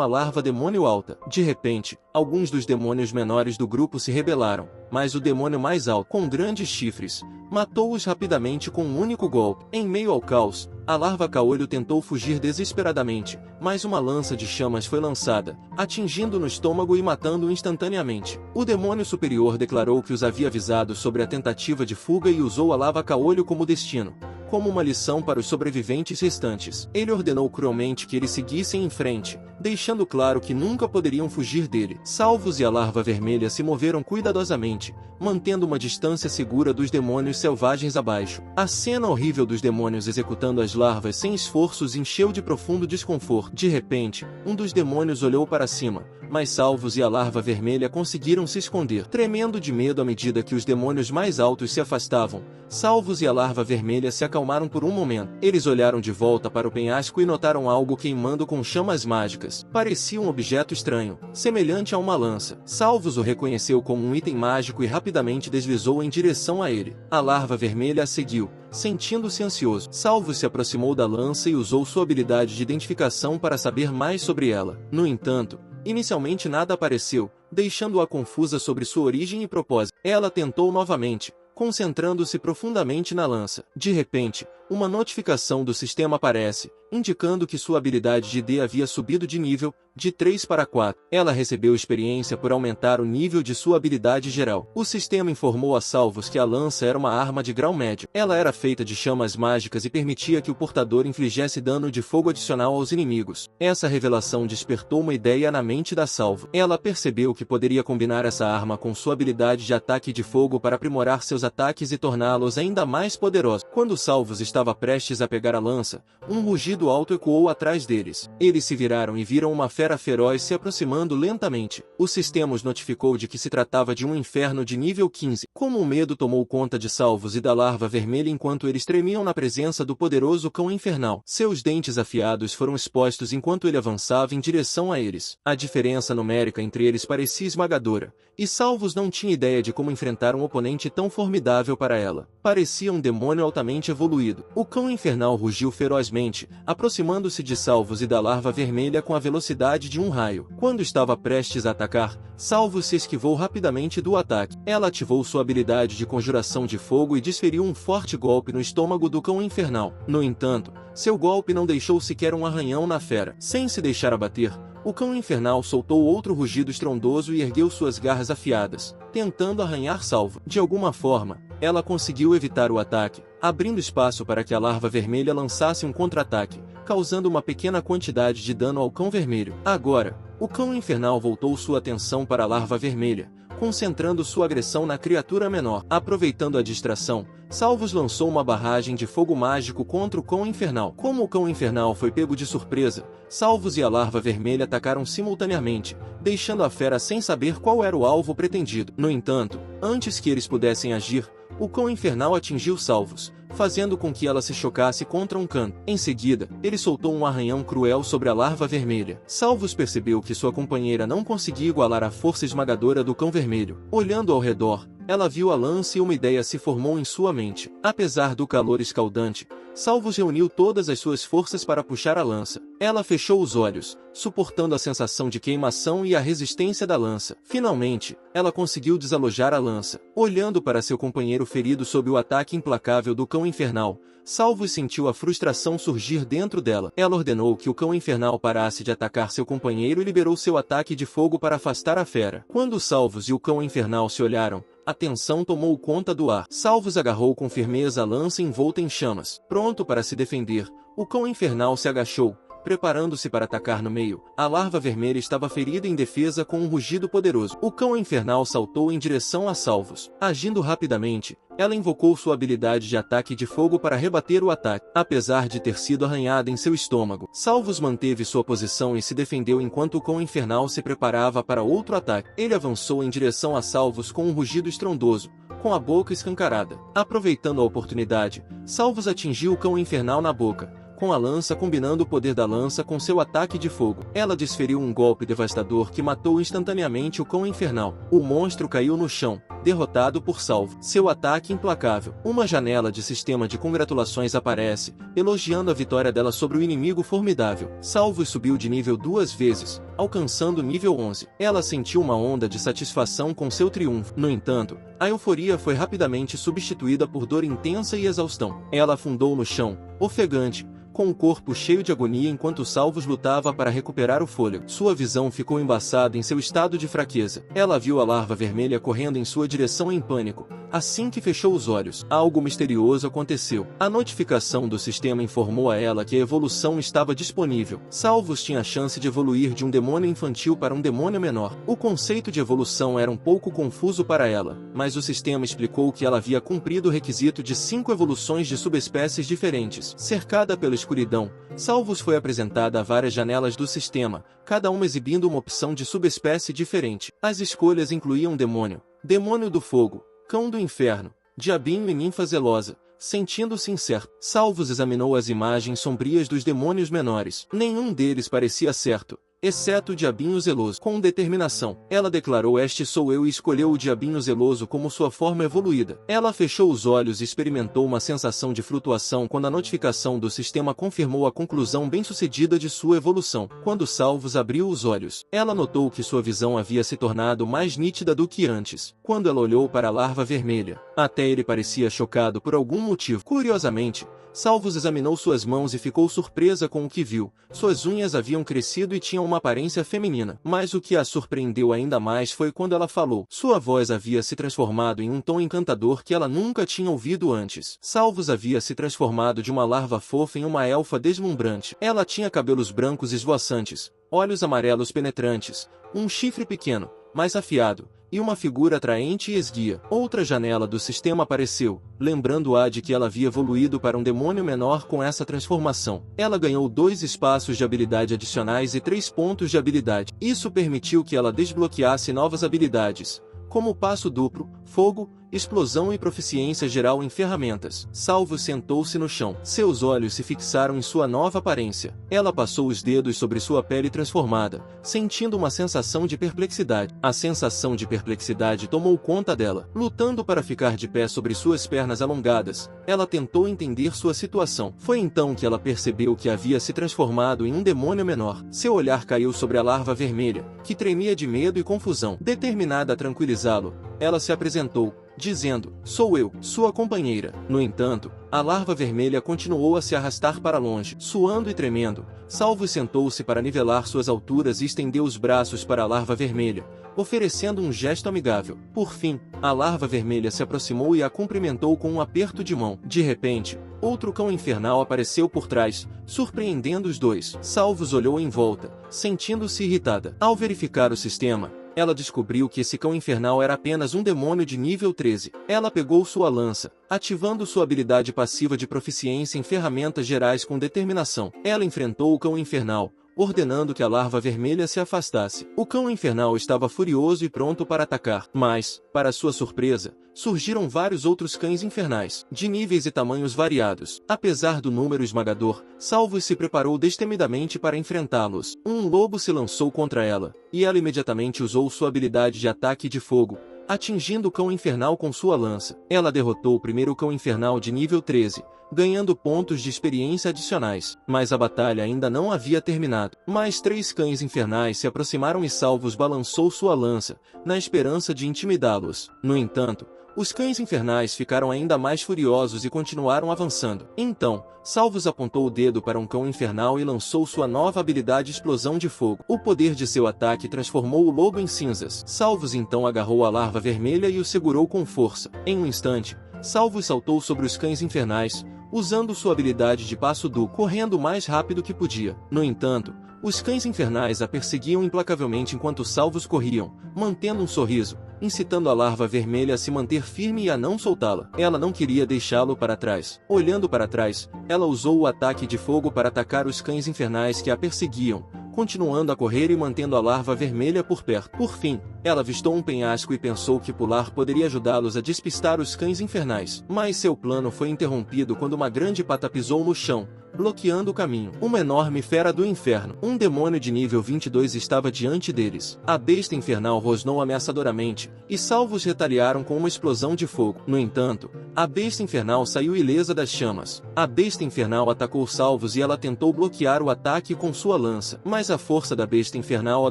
a larva demônio alta. De repente, alguns dos demônios menores do grupo se rebelaram, mas o demônio mais alto, com grandes chifres, matou-os rapidamente com um único golpe. Em meio ao caos, a larva caolho tentou fugir desesperadamente, mas uma lança de chamas foi lançada, atingindo no estômago e matando-o instantaneamente. O demônio superior declarou que os havia avisado sobre a tentativa de fuga e usou a larva caolho como destino, como uma lição para os sobreviventes restantes. Ele ordenou cruelmente que eles seguissem em frente, deixando claro que nunca poderiam fugir dele. Salvos e a larva vermelha se moveram cuidadosamente, mantendo uma distância segura dos demônios selvagens abaixo. A cena horrível dos demônios executando as larvas sem esforço os encheu de profundo desconforto. De repente, um dos demônios olhou para cima, mas Salvos e a larva vermelha conseguiram se esconder. Tremendo de medo à medida que os demônios mais altos se afastavam, Salvos e a larva vermelha se acalmaram por um momento. Eles olharam de volta para o penhasco e notaram algo queimando com chamas mágicas. Parecia um objeto estranho, semelhante a uma lança. Salvos o reconheceu como um item mágico e rapidamente deslizou em direção a ele. A larva vermelha a seguiu, sentindo-se ansioso. Salvos se aproximou da lança e usou sua habilidade de identificação para saber mais sobre ela. No entanto, inicialmente nada apareceu, deixando-a confusa sobre sua origem e propósito. Ela tentou novamente, concentrando-se profundamente na lança. De repente, uma notificação do sistema aparece, indicando que sua habilidade de D havia subido de nível, de 3 para 4. Ela recebeu experiência por aumentar o nível de sua habilidade geral. O sistema informou a Salvos que a lança era uma arma de grau médio. Ela era feita de chamas mágicas e permitia que o portador infligisse dano de fogo adicional aos inimigos. Essa revelação despertou uma ideia na mente da Salvo. Ela percebeu que poderia combinar essa arma com sua habilidade de ataque de fogo para aprimorar seus ataques e torná-los ainda mais poderosos. Quando Salvos estava prestes a pegar a lança, um rugido alto ecoou atrás deles. Eles se viraram e viram uma fera feroz se aproximando lentamente. O sistema os notificou de que se tratava de um inferno de nível 15. Como o medo tomou conta de Salvos e da larva vermelha enquanto eles tremiam na presença do poderoso cão infernal. Seus dentes afiados foram expostos enquanto ele avançava em direção a eles. A diferença numérica entre eles parecia esmagadora, e Salvos não tinha ideia de como enfrentar um oponente tão formidável para ela. Parecia um demônio altamente evoluído. O cão infernal rugiu ferozmente, aproximando-se de Salvos e da larva vermelha com a velocidade de um raio. Quando estava prestes a atacar, Salvos se esquivou rapidamente do ataque. Ela ativou sua habilidade de conjuração de fogo e desferiu um forte golpe no estômago do cão infernal. No entanto, seu golpe não deixou sequer um arranhão na fera. Sem se deixar abater, o cão infernal soltou outro rugido estrondoso e ergueu suas garras afiadas, tentando arranhar Salvo. De alguma forma, ela conseguiu evitar o ataque, abrindo espaço para que a larva vermelha lançasse um contra-ataque, causando uma pequena quantidade de dano ao cão vermelho. Agora, o cão infernal voltou sua atenção para a larva vermelha, concentrando sua agressão na criatura menor. Aproveitando a distração, Salvos lançou uma barragem de fogo mágico contra o cão infernal. Como o cão infernal foi pego de surpresa, Salvos e a larva vermelha atacaram simultaneamente, deixando a fera sem saber qual era o alvo pretendido. No entanto, antes que eles pudessem agir, o cão infernal atingiu Salvos, fazendo com que ela se chocasse contra um canto. Em seguida, ele soltou um arranhão cruel sobre a larva vermelha. Salvos percebeu que sua companheira não conseguia igualar a força esmagadora do cão vermelho. Olhando ao redor, ela viu a lança e uma ideia se formou em sua mente. Apesar do calor escaldante, Salvos reuniu todas as suas forças para puxar a lança. Ela fechou os olhos, suportando a sensação de queimação e a resistência da lança. Finalmente, ela conseguiu desalojar a lança. Olhando para seu companheiro ferido sob o ataque implacável do cão infernal, Salvos sentiu a frustração surgir dentro dela. Ela ordenou que o cão infernal parasse de atacar seu companheiro e liberou seu ataque de fogo para afastar a fera. Quando Salvos e o cão infernal se olharam, a tensão tomou conta do ar. Salvos agarrou com firmeza a lança envolta em chamas. Pronto para se defender, o cão infernal se agachou, preparando-se para atacar no meio. A larva vermelha estava ferida em defesa com um rugido poderoso. O cão infernal saltou em direção a Salvos. Agindo rapidamente, ela invocou sua habilidade de ataque de fogo para rebater o ataque. Apesar de ter sido arranhada em seu estômago, Salvos manteve sua posição e se defendeu enquanto o cão infernal se preparava para outro ataque. Ele avançou em direção a Salvos com um rugido estrondoso, com a boca escancarada. Aproveitando a oportunidade, Salvos atingiu o cão infernal na boca, com a lança combinando o poder da lança com seu ataque de fogo. Ela desferiu um golpe devastador que matou instantaneamente o cão infernal. O monstro caiu no chão, derrotado por Salvo. Seu ataque implacável. Uma janela de sistema de congratulações aparece, elogiando a vitória dela sobre o inimigo formidável. Salvo subiu de nível 2 vezes, alcançando nível 11. Ela sentiu uma onda de satisfação com seu triunfo. No entanto, a euforia foi rapidamente substituída por dor intensa e exaustão. Ela afundou no chão, ofegante, com o corpo cheio de agonia enquanto Salvos lutava para recuperar o fôlego. Sua visão ficou embaçada em seu estado de fraqueza. Ela viu a larva vermelha correndo em sua direção em pânico. Assim que fechou os olhos, algo misterioso aconteceu. A notificação do sistema informou a ela que a evolução estava disponível. Salvos tinha a chance de evoluir de um demônio infantil para um demônio menor. O conceito de evolução era um pouco confuso para ela, mas o sistema explicou que ela havia cumprido o requisito de 5 evoluções de subespécies diferentes. Cercada pela escuridão, Salvos foi apresentada a várias janelas do sistema, cada uma exibindo uma opção de subespécie diferente. As escolhas incluíam demônio, demônio do fogo, cão do inferno, diabinho e ninfa zelosa. Sentindo-se incerto, Salvos examinou as imagens sombrias dos demônios menores. Nenhum deles parecia certo, exceto o diabinho zeloso. Com determinação, ela declarou: "Este sou eu", e escolheu o diabinho zeloso como sua forma evoluída. Ela fechou os olhos e experimentou uma sensação de flutuação quando a notificação do sistema confirmou a conclusão bem-sucedida de sua evolução. Quando Salvos abriu os olhos, ela notou que sua visão havia se tornado mais nítida do que antes. Quando ela olhou para a larva vermelha, até ele parecia chocado por algum motivo. Curiosamente, Salvos examinou suas mãos e ficou surpresa com o que viu. Suas unhas haviam crescido e tinham uma aparência feminina. Mas o que a surpreendeu ainda mais foi quando ela falou. Sua voz havia se transformado em um tom encantador que ela nunca tinha ouvido antes. Salvos havia se transformado de uma larva fofa em uma elfa deslumbrante. Ela tinha cabelos brancos esvoaçantes, olhos amarelos penetrantes, um chifre pequeno, mais afiado, e uma figura atraente e esguia. Outra janela do sistema apareceu, lembrando-a de que ela havia evoluído para um demônio menor com essa transformação. Ela ganhou 2 espaços de habilidade adicionais e 3 pontos de habilidade. Isso permitiu que ela desbloqueasse novas habilidades, como passo duplo, fogo, explosão e proficiência geral em ferramentas. Salvos sentou-se no chão. Seus olhos se fixaram em sua nova aparência. Ela passou os dedos sobre sua pele transformada, sentindo uma sensação de perplexidade. A sensação de perplexidade tomou conta dela. Lutando para ficar de pé sobre suas pernas alongadas, ela tentou entender sua situação. Foi então que ela percebeu que havia se transformado em um demônio menor. Seu olhar caiu sobre a larva vermelha, que tremia de medo e confusão. Determinada a tranquilizá-lo, ela se apresentou, dizendo: "Sou eu, sua companheira." No entanto, a larva vermelha continuou a se arrastar para longe. Suando e tremendo, Salvos sentou-se para nivelar suas alturas e estendeu os braços para a larva vermelha, oferecendo um gesto amigável. Por fim, a larva vermelha se aproximou e a cumprimentou com um aperto de mão. De repente, outro cão infernal apareceu por trás, surpreendendo os dois. Salvos olhou em volta, sentindo-se irritada. Ao verificar o sistema, ela descobriu que esse cão infernal era apenas um demônio de nível 13. Ela pegou sua lança, ativando sua habilidade passiva de proficiência em ferramentas gerais com determinação. Ela enfrentou o cão infernal, ordenando que a larva vermelha se afastasse. O cão infernal estava furioso e pronto para atacar. Mas, para sua surpresa, surgiram vários outros cães infernais, de níveis e tamanhos variados. Apesar do número esmagador, Salvos se preparou destemidamente para enfrentá-los. Um lobo se lançou contra ela, e ela imediatamente usou sua habilidade de ataque de fogo, atingindo o cão infernal com sua lança. Ela derrotou o primeiro cão infernal de nível 13, ganhando pontos de experiência adicionais. Mas a batalha ainda não havia terminado. Mais 3 cães infernais se aproximaram e Salvos balançou sua lança, na esperança de intimidá-los. No entanto, os cães infernais ficaram ainda mais furiosos e continuaram avançando. Então, Salvos apontou o dedo para um cão infernal e lançou sua nova habilidade Explosão de Fogo. O poder de seu ataque transformou o lobo em cinzas. Salvos então agarrou a larva vermelha e o segurou com força. Em um instante, Salvos saltou sobre os cães infernais, usando sua habilidade de passo duplo, correndo o mais rápido que podia. No entanto, os cães infernais a perseguiam implacavelmente enquanto os salvos corriam, mantendo um sorriso, incitando a larva vermelha a se manter firme e a não soltá-la. Ela não queria deixá-lo para trás. Olhando para trás, ela usou o ataque de fogo para atacar os cães infernais que a perseguiam, continuando a correr e mantendo a larva vermelha por perto. Por fim, ela avistou um penhasco e pensou que pular poderia ajudá-los a despistar os cães infernais. Mas seu plano foi interrompido quando uma grande pata pisou no chão, bloqueando o caminho. Uma enorme fera do inferno, um demônio de nível 22 estava diante deles. A besta infernal rosnou ameaçadoramente, e salvos retaliaram com uma explosão de fogo. No entanto, a besta infernal saiu ilesa das chamas. A besta infernal atacou salvos e ela tentou bloquear o ataque com sua lança, mas a força da besta infernal a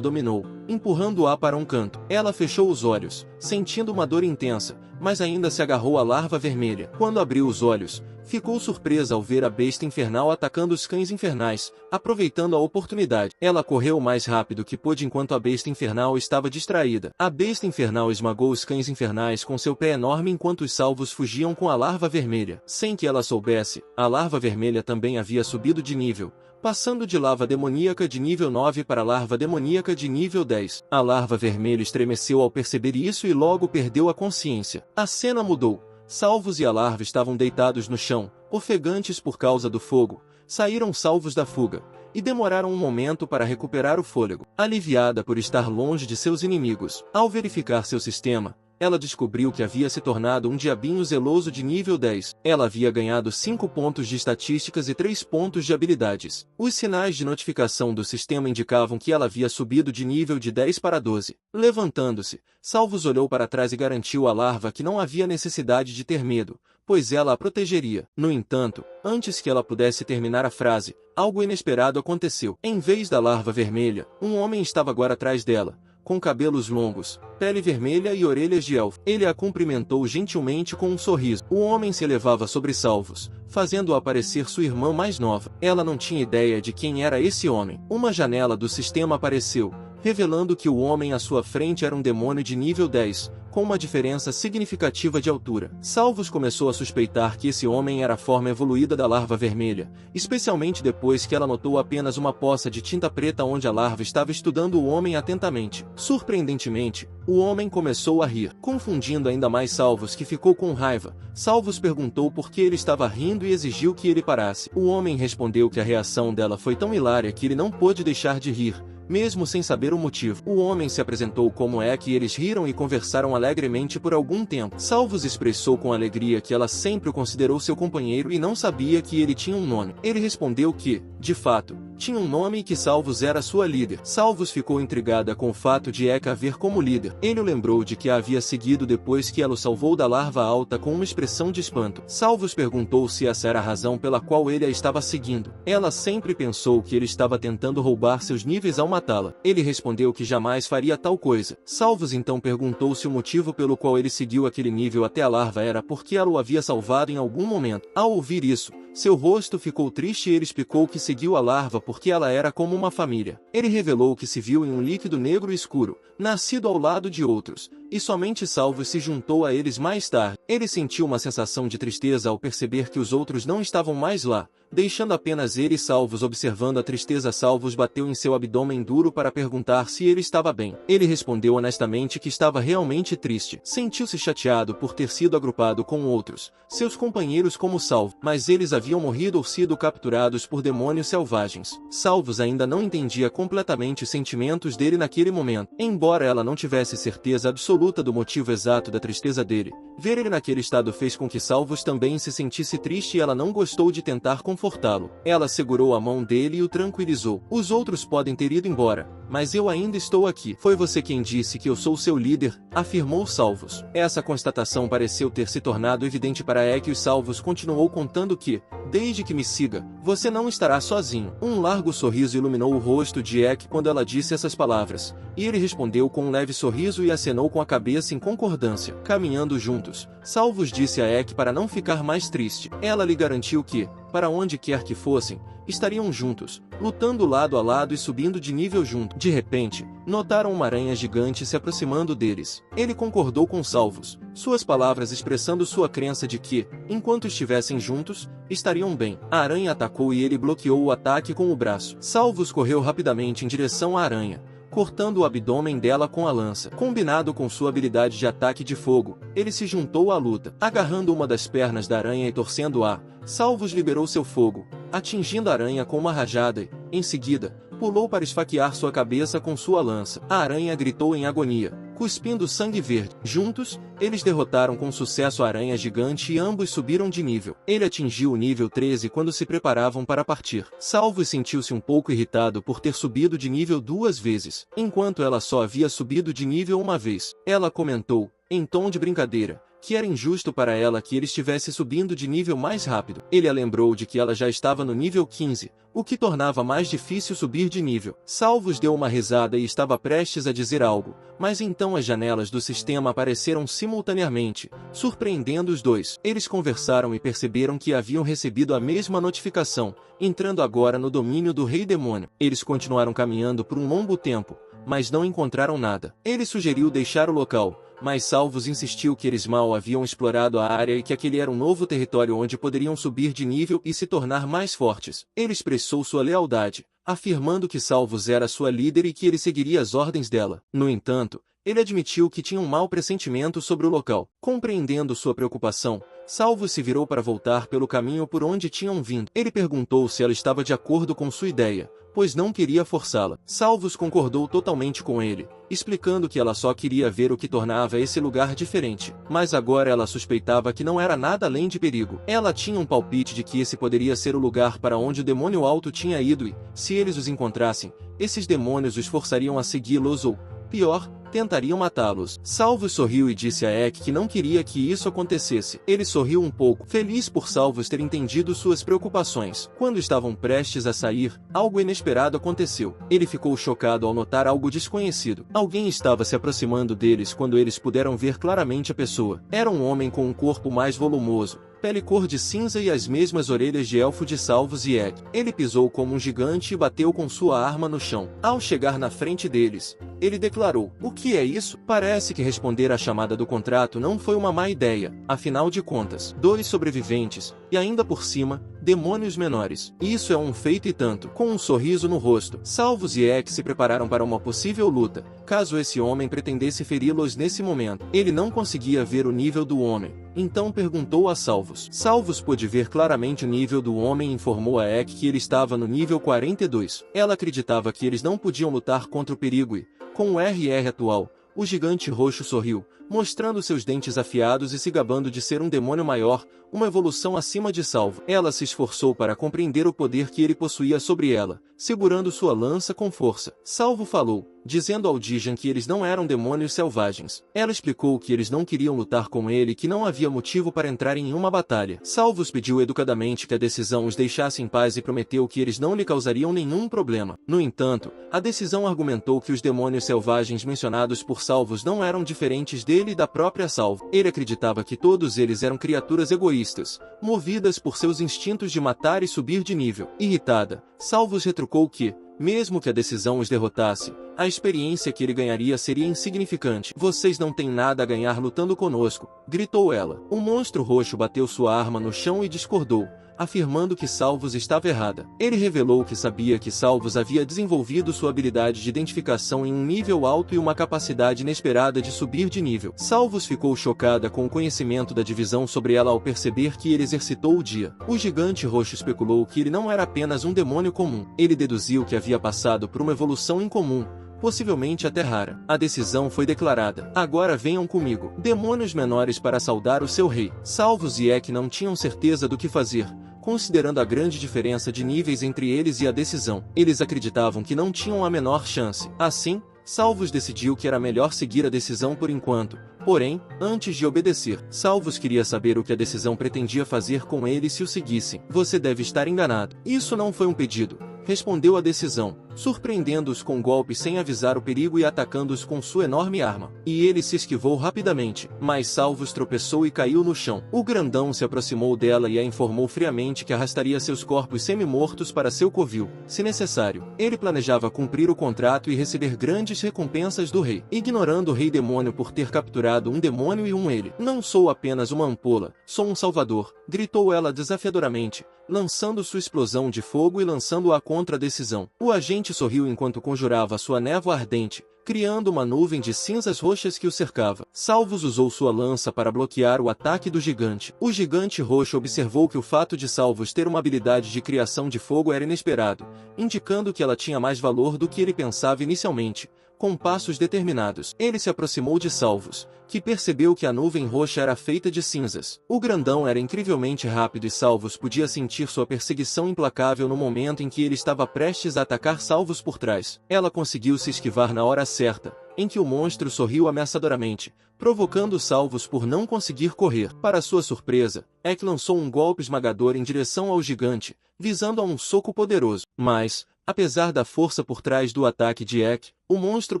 dominou, empurrando-a para um canto. Ela fechou os olhos, sentindo uma dor intensa, mas ainda se agarrou à larva vermelha. Quando abriu os olhos, ficou surpresa ao ver a besta infernal atacando os cães infernais, aproveitando a oportunidade. Ela correu o mais rápido que pôde enquanto a besta infernal estava distraída. A besta infernal esmagou os cães infernais com seu pé enorme enquanto os salvos fugiam com a larva vermelha. Sem que ela soubesse, a larva vermelha também havia subido de nível, passando de larva demoníaca de nível 9 para larva demoníaca de nível 10. A larva vermelha estremeceu ao perceber isso e logo perdeu a consciência. A cena mudou. Salvos e a larva estavam deitados no chão, ofegantes por causa do fogo. Saíram salvos da fuga, e demoraram um momento para recuperar o fôlego. Aliviada por estar longe de seus inimigos, ao verificar seu sistema, ela descobriu que havia se tornado um diabinho zeloso de nível 10. Ela havia ganhado 5 pontos de estatísticas e 3 pontos de habilidades. Os sinais de notificação do sistema indicavam que ela havia subido de nível de 10 para 12. Levantando-se, Salvos olhou para trás e garantiu à larva que não havia necessidade de ter medo, pois ela a protegeria. No entanto, antes que ela pudesse terminar a frase, algo inesperado aconteceu. Em vez da larva vermelha, um homem estava agora atrás dela, com cabelos longos, pele vermelha e orelhas de elfo. Ele a cumprimentou gentilmente com um sorriso. O homem se elevava sobre Salvos, fazendo-a parecer sua irmã mais nova. Ela não tinha ideia de quem era esse homem. Uma janela do sistema apareceu, revelando que o homem à sua frente era um demônio de nível 10, com uma diferença significativa de altura. Salvos começou a suspeitar que esse homem era a forma evoluída da larva vermelha, especialmente depois que ela notou apenas uma poça de tinta preta onde a larva estava estudando o homem atentamente. Surpreendentemente, o homem começou a rir, confundindo ainda mais Salvos, que ficou com raiva. Salvos perguntou por que ele estava rindo e exigiu que ele parasse. O homem respondeu que a reação dela foi tão hilária que ele não pôde deixar de rir, mesmo sem saber o motivo. O homem se apresentou como é que eles riram e conversaram alegremente por algum tempo. Salvos expressou com alegria que ela sempre o considerou seu companheiro e não sabia que ele tinha um nome. Ele respondeu que, de fato, tinha um nome e que Salvos era sua líder. Salvos ficou intrigada com o fato de Eka a ver como líder. Ele o lembrou de que a havia seguido depois que ela o salvou da larva alta com uma expressão de espanto. Salvos perguntou se essa era a razão pela qual ele a estava seguindo. Ela sempre pensou que ele estava tentando roubar seus níveis ao matá-la. Ele respondeu que jamais faria tal coisa. Salvos então perguntou se o motivo pelo qual ele seguiu aquele nível até a larva era porque ela o havia salvado em algum momento. Ao ouvir isso, seu rosto ficou triste e ele explicou que seguiu a larva porque ela era como uma família. Ele revelou que se viu em um líquido negro escuro, nascido ao lado de outros, e somente Salvos se juntou a eles mais tarde. Ele sentiu uma sensação de tristeza ao perceber que os outros não estavam mais lá, deixando apenas ele e Salvos observando a tristeza. Salvos bateu em seu abdômen duro para perguntar se ele estava bem. Ele respondeu honestamente que estava realmente triste. Sentiu-se chateado por ter sido agrupado com outros, seus companheiros como Salvo, mas eles haviam morrido ou sido capturados por demônios selvagens. Salvos ainda não entendia completamente os sentimentos dele naquele momento. Embora ela não tivesse certeza absoluta do motivo exato da tristeza dele, ver ele naquele estado fez com que Salvos também se sentisse triste e ela não gostou de tentar confortá-lo. Ela segurou a mão dele e o tranquilizou. Os outros podem ter ido embora, mas eu ainda estou aqui. Foi você quem disse que eu sou seu líder, afirmou Salvos. Essa constatação pareceu ter se tornado evidente para Ek e os Salvos continuou contando que, desde que me siga, você não estará sozinho. Um largo sorriso iluminou o rosto de Ek quando ela disse essas palavras, e ele respondeu com um leve sorriso e acenou com a cabeça em concordância. Caminhando juntos, Salvos disse a Ek para não ficar mais triste. Ela lhe garantiu que, para onde quer que fossem, estariam juntos, lutando lado a lado e subindo de nível junto. De repente, notaram uma aranha gigante se aproximando deles. Ele concordou com Salvos, suas palavras expressando sua crença de que, enquanto estivessem juntos, estariam bem. A aranha atacou e ele bloqueou o ataque com o braço. Salvos correu rapidamente em direção à aranha, cortando o abdômen dela com a lança. Combinado com sua habilidade de ataque de fogo, ele se juntou à luta. Agarrando uma das pernas da aranha e torcendo-a, Salvos liberou seu fogo, atingindo a aranha com uma rajada e, em seguida, pulou para esfaquear sua cabeça com sua lança. A aranha gritou em agonia, cuspindo sangue verde. Juntos, eles derrotaram com sucesso a aranha gigante e ambos subiram de nível. Ele atingiu o nível 13 quando se preparavam para partir. Salvos sentiu-se um pouco irritado por ter subido de nível 2 vezes, enquanto ela só havia subido de nível uma vez. Ela comentou, em tom de brincadeira, que era injusto para ela que ele estivesse subindo de nível mais rápido. Ele a lembrou de que ela já estava no nível 15, o que tornava mais difícil subir de nível. Salvos deu uma risada e estava prestes a dizer algo, mas então as janelas do sistema apareceram simultaneamente, surpreendendo os dois. Eles conversaram e perceberam que haviam recebido a mesma notificação, entrando agora no domínio do Rei Demônio. Eles continuaram caminhando por um longo tempo, mas não encontraram nada. Ele sugeriu deixar o local, mas Salvos insistiu que eles mal haviam explorado a área e que aquele era um novo território onde poderiam subir de nível e se tornar mais fortes. Ele expressou sua lealdade, afirmando que Salvos era sua líder e que ele seguiria as ordens dela. No entanto, ele admitiu que tinha um mau pressentimento sobre o local. Compreendendo sua preocupação, Salvos se virou para voltar pelo caminho por onde tinham vindo. Ele perguntou se ela estava de acordo com sua ideia, pois não queria forçá-la. Salvos concordou totalmente com ele, explicando que ela só queria ver o que tornava esse lugar diferente. Mas agora ela suspeitava que não era nada além de perigo. Ela tinha um palpite de que esse poderia ser o lugar para onde o demônio alto tinha ido e, se eles os encontrassem, esses demônios os forçariam a segui-los ou, pior, tentariam matá-los. Salvos sorriu e disse a Ek que não queria que isso acontecesse. Ele sorriu um pouco, feliz por Salvos ter entendido suas preocupações. Quando estavam prestes a sair, algo inesperado aconteceu. Ele ficou chocado ao notar algo desconhecido. Alguém estava se aproximando deles quando eles puderam ver claramente a pessoa. Era um homem com um corpo mais volumoso, pele cor de cinza e as mesmas orelhas de elfo de Salvos e Ek. Ele pisou como um gigante e bateu com sua arma no chão. Ao chegar na frente deles, ele declarou: "O que é isso?" Parece que responder à chamada do contrato não foi uma má ideia. Afinal de contas, 2 sobreviventes, e ainda por cima, demônios menores. Isso é um feito e tanto. Com um sorriso no rosto, Salvos e Ek se prepararam para uma possível luta, caso esse homem pretendesse feri-los nesse momento. Ele não conseguia ver o nível do homem, então perguntou a Salvos. Salvos pôde ver claramente o nível do homem e informou a Ek que ele estava no nível 42. Ela acreditava que eles não podiam lutar contra o perigo e, com o RR atual, o gigante roxo sorriu, mostrando seus dentes afiados e se gabando de ser um demônio maior, uma evolução acima de Salvo. Ela se esforçou para compreender o poder que ele possuía sobre ela, segurando sua lança com força. Salvo falou, dizendo ao Dijan que eles não eram demônios selvagens. Ela explicou que eles não queriam lutar com ele e que não havia motivo para entrarem em uma batalha. Salvos pediu educadamente que a decisão os deixasse em paz e prometeu que eles não lhe causariam nenhum problema. No entanto, a decisão argumentou que os demônios selvagens mencionados por Salvos não eram diferentes dele e da própria Salvo. Ele acreditava que todos eles eram criaturas egoístas, movidas por seus instintos de matar e subir de nível. Irritada, Salvos retrucou que, mesmo que a decisão os derrotasse, a experiência que ele ganharia seria insignificante. "Vocês não têm nada a ganhar lutando conosco", gritou ela. O monstro roxo bateu sua arma no chão e discordou, afirmando que Salvos estava errada. Ele revelou que sabia que Salvos havia desenvolvido sua habilidade de identificação em um nível alto e uma capacidade inesperada de subir de nível. Salvos ficou chocada com o conhecimento da divisão sobre ela ao perceber que ele exercitou o dia. O gigante roxo especulou que ele não era apenas um demônio comum. Ele deduziu que havia passado por uma evolução incomum, possivelmente até rara. A decisão foi declarada. "Agora venham comigo. Demônios menores para saudar o seu rei." Salvos e Ek não tinham certeza do que fazer, considerando a grande diferença de níveis entre eles e a decisão. Eles acreditavam que não tinham a menor chance. Assim, Salvos decidiu que era melhor seguir a decisão por enquanto. Porém, antes de obedecer, Salvos queria saber o que a decisão pretendia fazer com ele se o seguissem. "Você deve estar enganado. Isso não foi um pedido", respondeu a decisão. surpreendendo-os com golpes sem avisar o perigo e atacando-os com sua enorme arma. E ele se esquivou rapidamente, mas Salvos tropeçou e caiu no chão. O grandão se aproximou dela e a informou friamente que arrastaria seus corpos semi-mortos para seu covil, se necessário. Ele planejava cumprir o contrato e receber grandes recompensas do rei, ignorando o rei demônio por ter capturado um demônio e um ele. Não sou apenas uma ampola, sou um salvador, gritou ela desafiadoramente, lançando sua explosão de fogo e lançando-a contra a decisão. O agente sorriu enquanto conjurava sua névoa ardente, criando uma nuvem de cinzas roxas que o cercava. Salvos usou sua lança para bloquear o ataque do gigante. O gigante roxo observou que o fato de Salvos ter uma habilidade de criação de fogo era inesperado, indicando que ela tinha mais valor do que ele pensava inicialmente. Com passos determinados, ele se aproximou de Salvos, que percebeu que a nuvem roxa era feita de cinzas. O grandão era incrivelmente rápido e Salvos podia sentir sua perseguição implacável no momento em que ele estava prestes a atacar Salvos por trás. Ela conseguiu se esquivar na hora certa, em que o monstro sorriu ameaçadoramente, provocando Salvos por não conseguir correr. Para sua surpresa, Ek lançou um golpe esmagador em direção ao gigante, visando a um soco poderoso. Mas, apesar da força por trás do ataque de Ek, o monstro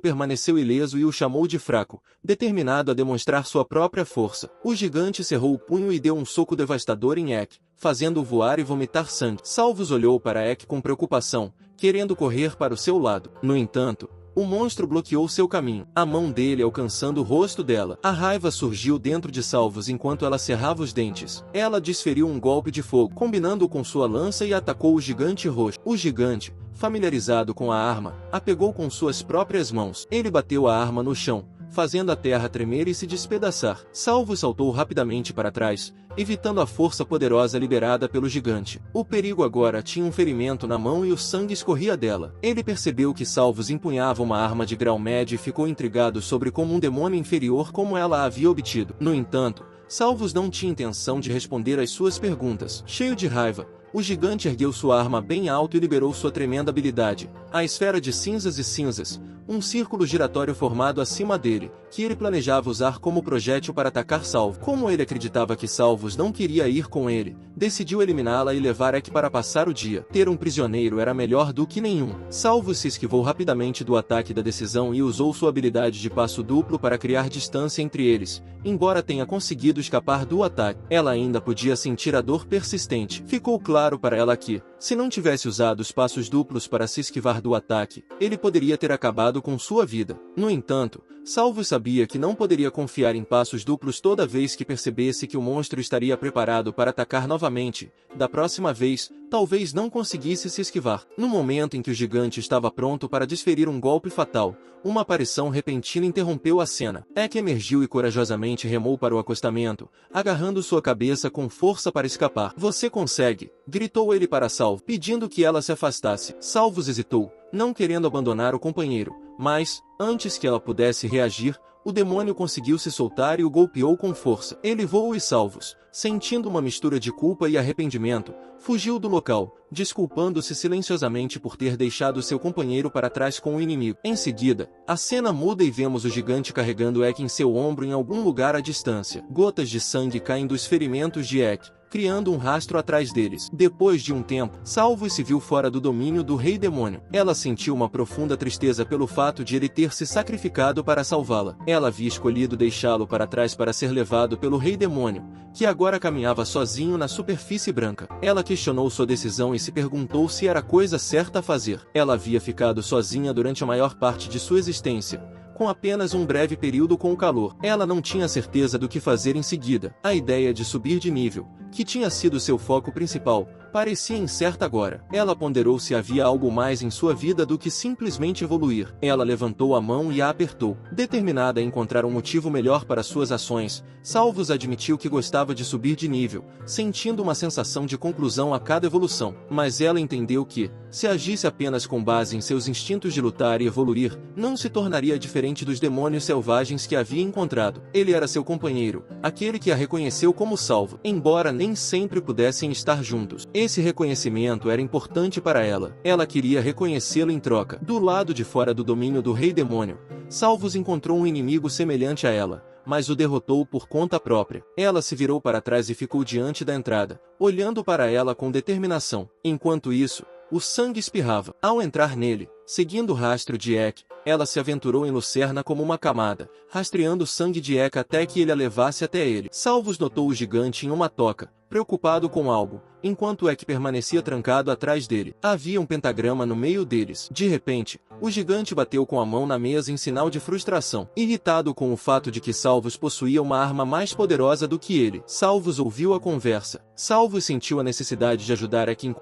permaneceu ileso e o chamou de fraco, determinado a demonstrar sua própria força. O gigante cerrou o punho e deu um soco devastador em Ek, fazendo-o voar e vomitar sangue. Salvos olhou para Ek com preocupação, querendo correr para o seu lado. No entanto, o monstro bloqueou seu caminho, a mão dele alcançando o rosto dela. A raiva surgiu dentro de Salvos enquanto ela cerrava os dentes. Ela desferiu um golpe de fogo, combinando com sua lança e atacou o gigante roxo. O gigante, familiarizado com a arma, a pegou com suas próprias mãos. Ele bateu a arma no chão, fazendo a terra tremer e se despedaçar. Salvos saltou rapidamente para trás, evitando a força poderosa liberada pelo gigante. O perigo agora tinha um ferimento na mão e o sangue escorria dela. Ele percebeu que Salvos empunhava uma arma de grau médio e ficou intrigado sobre como um demônio inferior como ela a havia obtido. No entanto, Salvos não tinha intenção de responder às suas perguntas. Cheio de raiva, o gigante ergueu sua arma bem alto e liberou sua tremenda habilidade, a esfera de cinzas e cinzas, um círculo giratório formado acima dele, que ele planejava usar como projétil para atacar Salvos. Como ele acreditava que Salvos não queria ir com ele, decidiu eliminá-la e levar Ek para passar o dia. Ter um prisioneiro era melhor do que nenhum. Salvos se esquivou rapidamente do ataque da decisão e usou sua habilidade de passo duplo para criar distância entre eles. Embora tenha conseguido escapar do ataque, ela ainda podia sentir a dor persistente. Ficou claro para ela que, se não tivesse usado os passos duplos para se esquivar do ataque, ele poderia ter acabado com sua vida. No entanto, Salvos sabia que não poderia confiar em passos duplos toda vez que percebesse que o monstro estaria preparado para atacar novamente. Da próxima vez, talvez não conseguisse se esquivar. No momento em que o gigante estava pronto para desferir um golpe fatal, uma aparição repentina interrompeu a cena. Ek emergiu e corajosamente remou para o acostamento, agarrando sua cabeça com força para escapar. "Você consegue!" gritou ele para Salvos, pedindo que ela se afastasse. Salvos hesitou, não querendo abandonar o companheiro, mas, antes que ela pudesse reagir, o demônio conseguiu se soltar e o golpeou com força. Ele voou e Salvos, sentindo uma mistura de culpa e arrependimento, fugiu do local, desculpando-se silenciosamente por ter deixado seu companheiro para trás com o inimigo. Em seguida, a cena muda e vemos o gigante carregando Ek em seu ombro em algum lugar à distância. Gotas de sangue caem dos ferimentos de Ek, criando um rastro atrás deles. Depois de um tempo, Salvos se viu fora do domínio do Rei Demônio. Ela sentiu uma profunda tristeza pelo fato de ele ter se sacrificado para salvá-la. Ela havia escolhido deixá-lo para trás para ser levado pelo Rei Demônio, que agora caminhava sozinho na superfície branca. Ela questionou sua decisão e se perguntou se era a coisa certa a fazer. Ela havia ficado sozinha durante a maior parte de sua existência, com apenas um breve período com o calor. Ela não tinha certeza do que fazer em seguida. A ideia de subir de nível, que tinha sido seu foco principal, parecia incerta agora. Ela ponderou se havia algo mais em sua vida do que simplesmente evoluir. Ela levantou a mão e a apertou. Determinada a encontrar um motivo melhor para suas ações, Salvos admitiu que gostava de subir de nível, sentindo uma sensação de conclusão a cada evolução. Mas ela entendeu que, se agisse apenas com base em seus instintos de lutar e evoluir, não se tornaria diferente dos demônios selvagens que havia encontrado. Ele era seu companheiro, aquele que a reconheceu como salvo, embora nem sempre pudessem estar juntos. Esse reconhecimento era importante para ela. Ela queria reconhecê-lo em troca. Do lado de fora do domínio do Rei Demônio, Salvos encontrou um inimigo semelhante a ela, mas o derrotou por conta própria. Ela se virou para trás e ficou diante da entrada, olhando para ela com determinação. Enquanto isso, O sangue espirrava. Ao entrar nele, seguindo o rastro de Eck, ela se aventurou em Lucerna como uma camada, rastreando o sangue de Eck até que ele a levasse até ele. Salvos notou o gigante em uma toca, preocupado com algo, enquanto Eck permanecia trancado atrás dele. Havia um pentagrama no meio deles. De repente, o gigante bateu com a mão na mesa em sinal de frustração, irritado com o fato de que Salvos possuía uma arma mais poderosa do que ele. Salvos ouviu a conversa. Salvos sentiu a necessidade de ajudar Eck,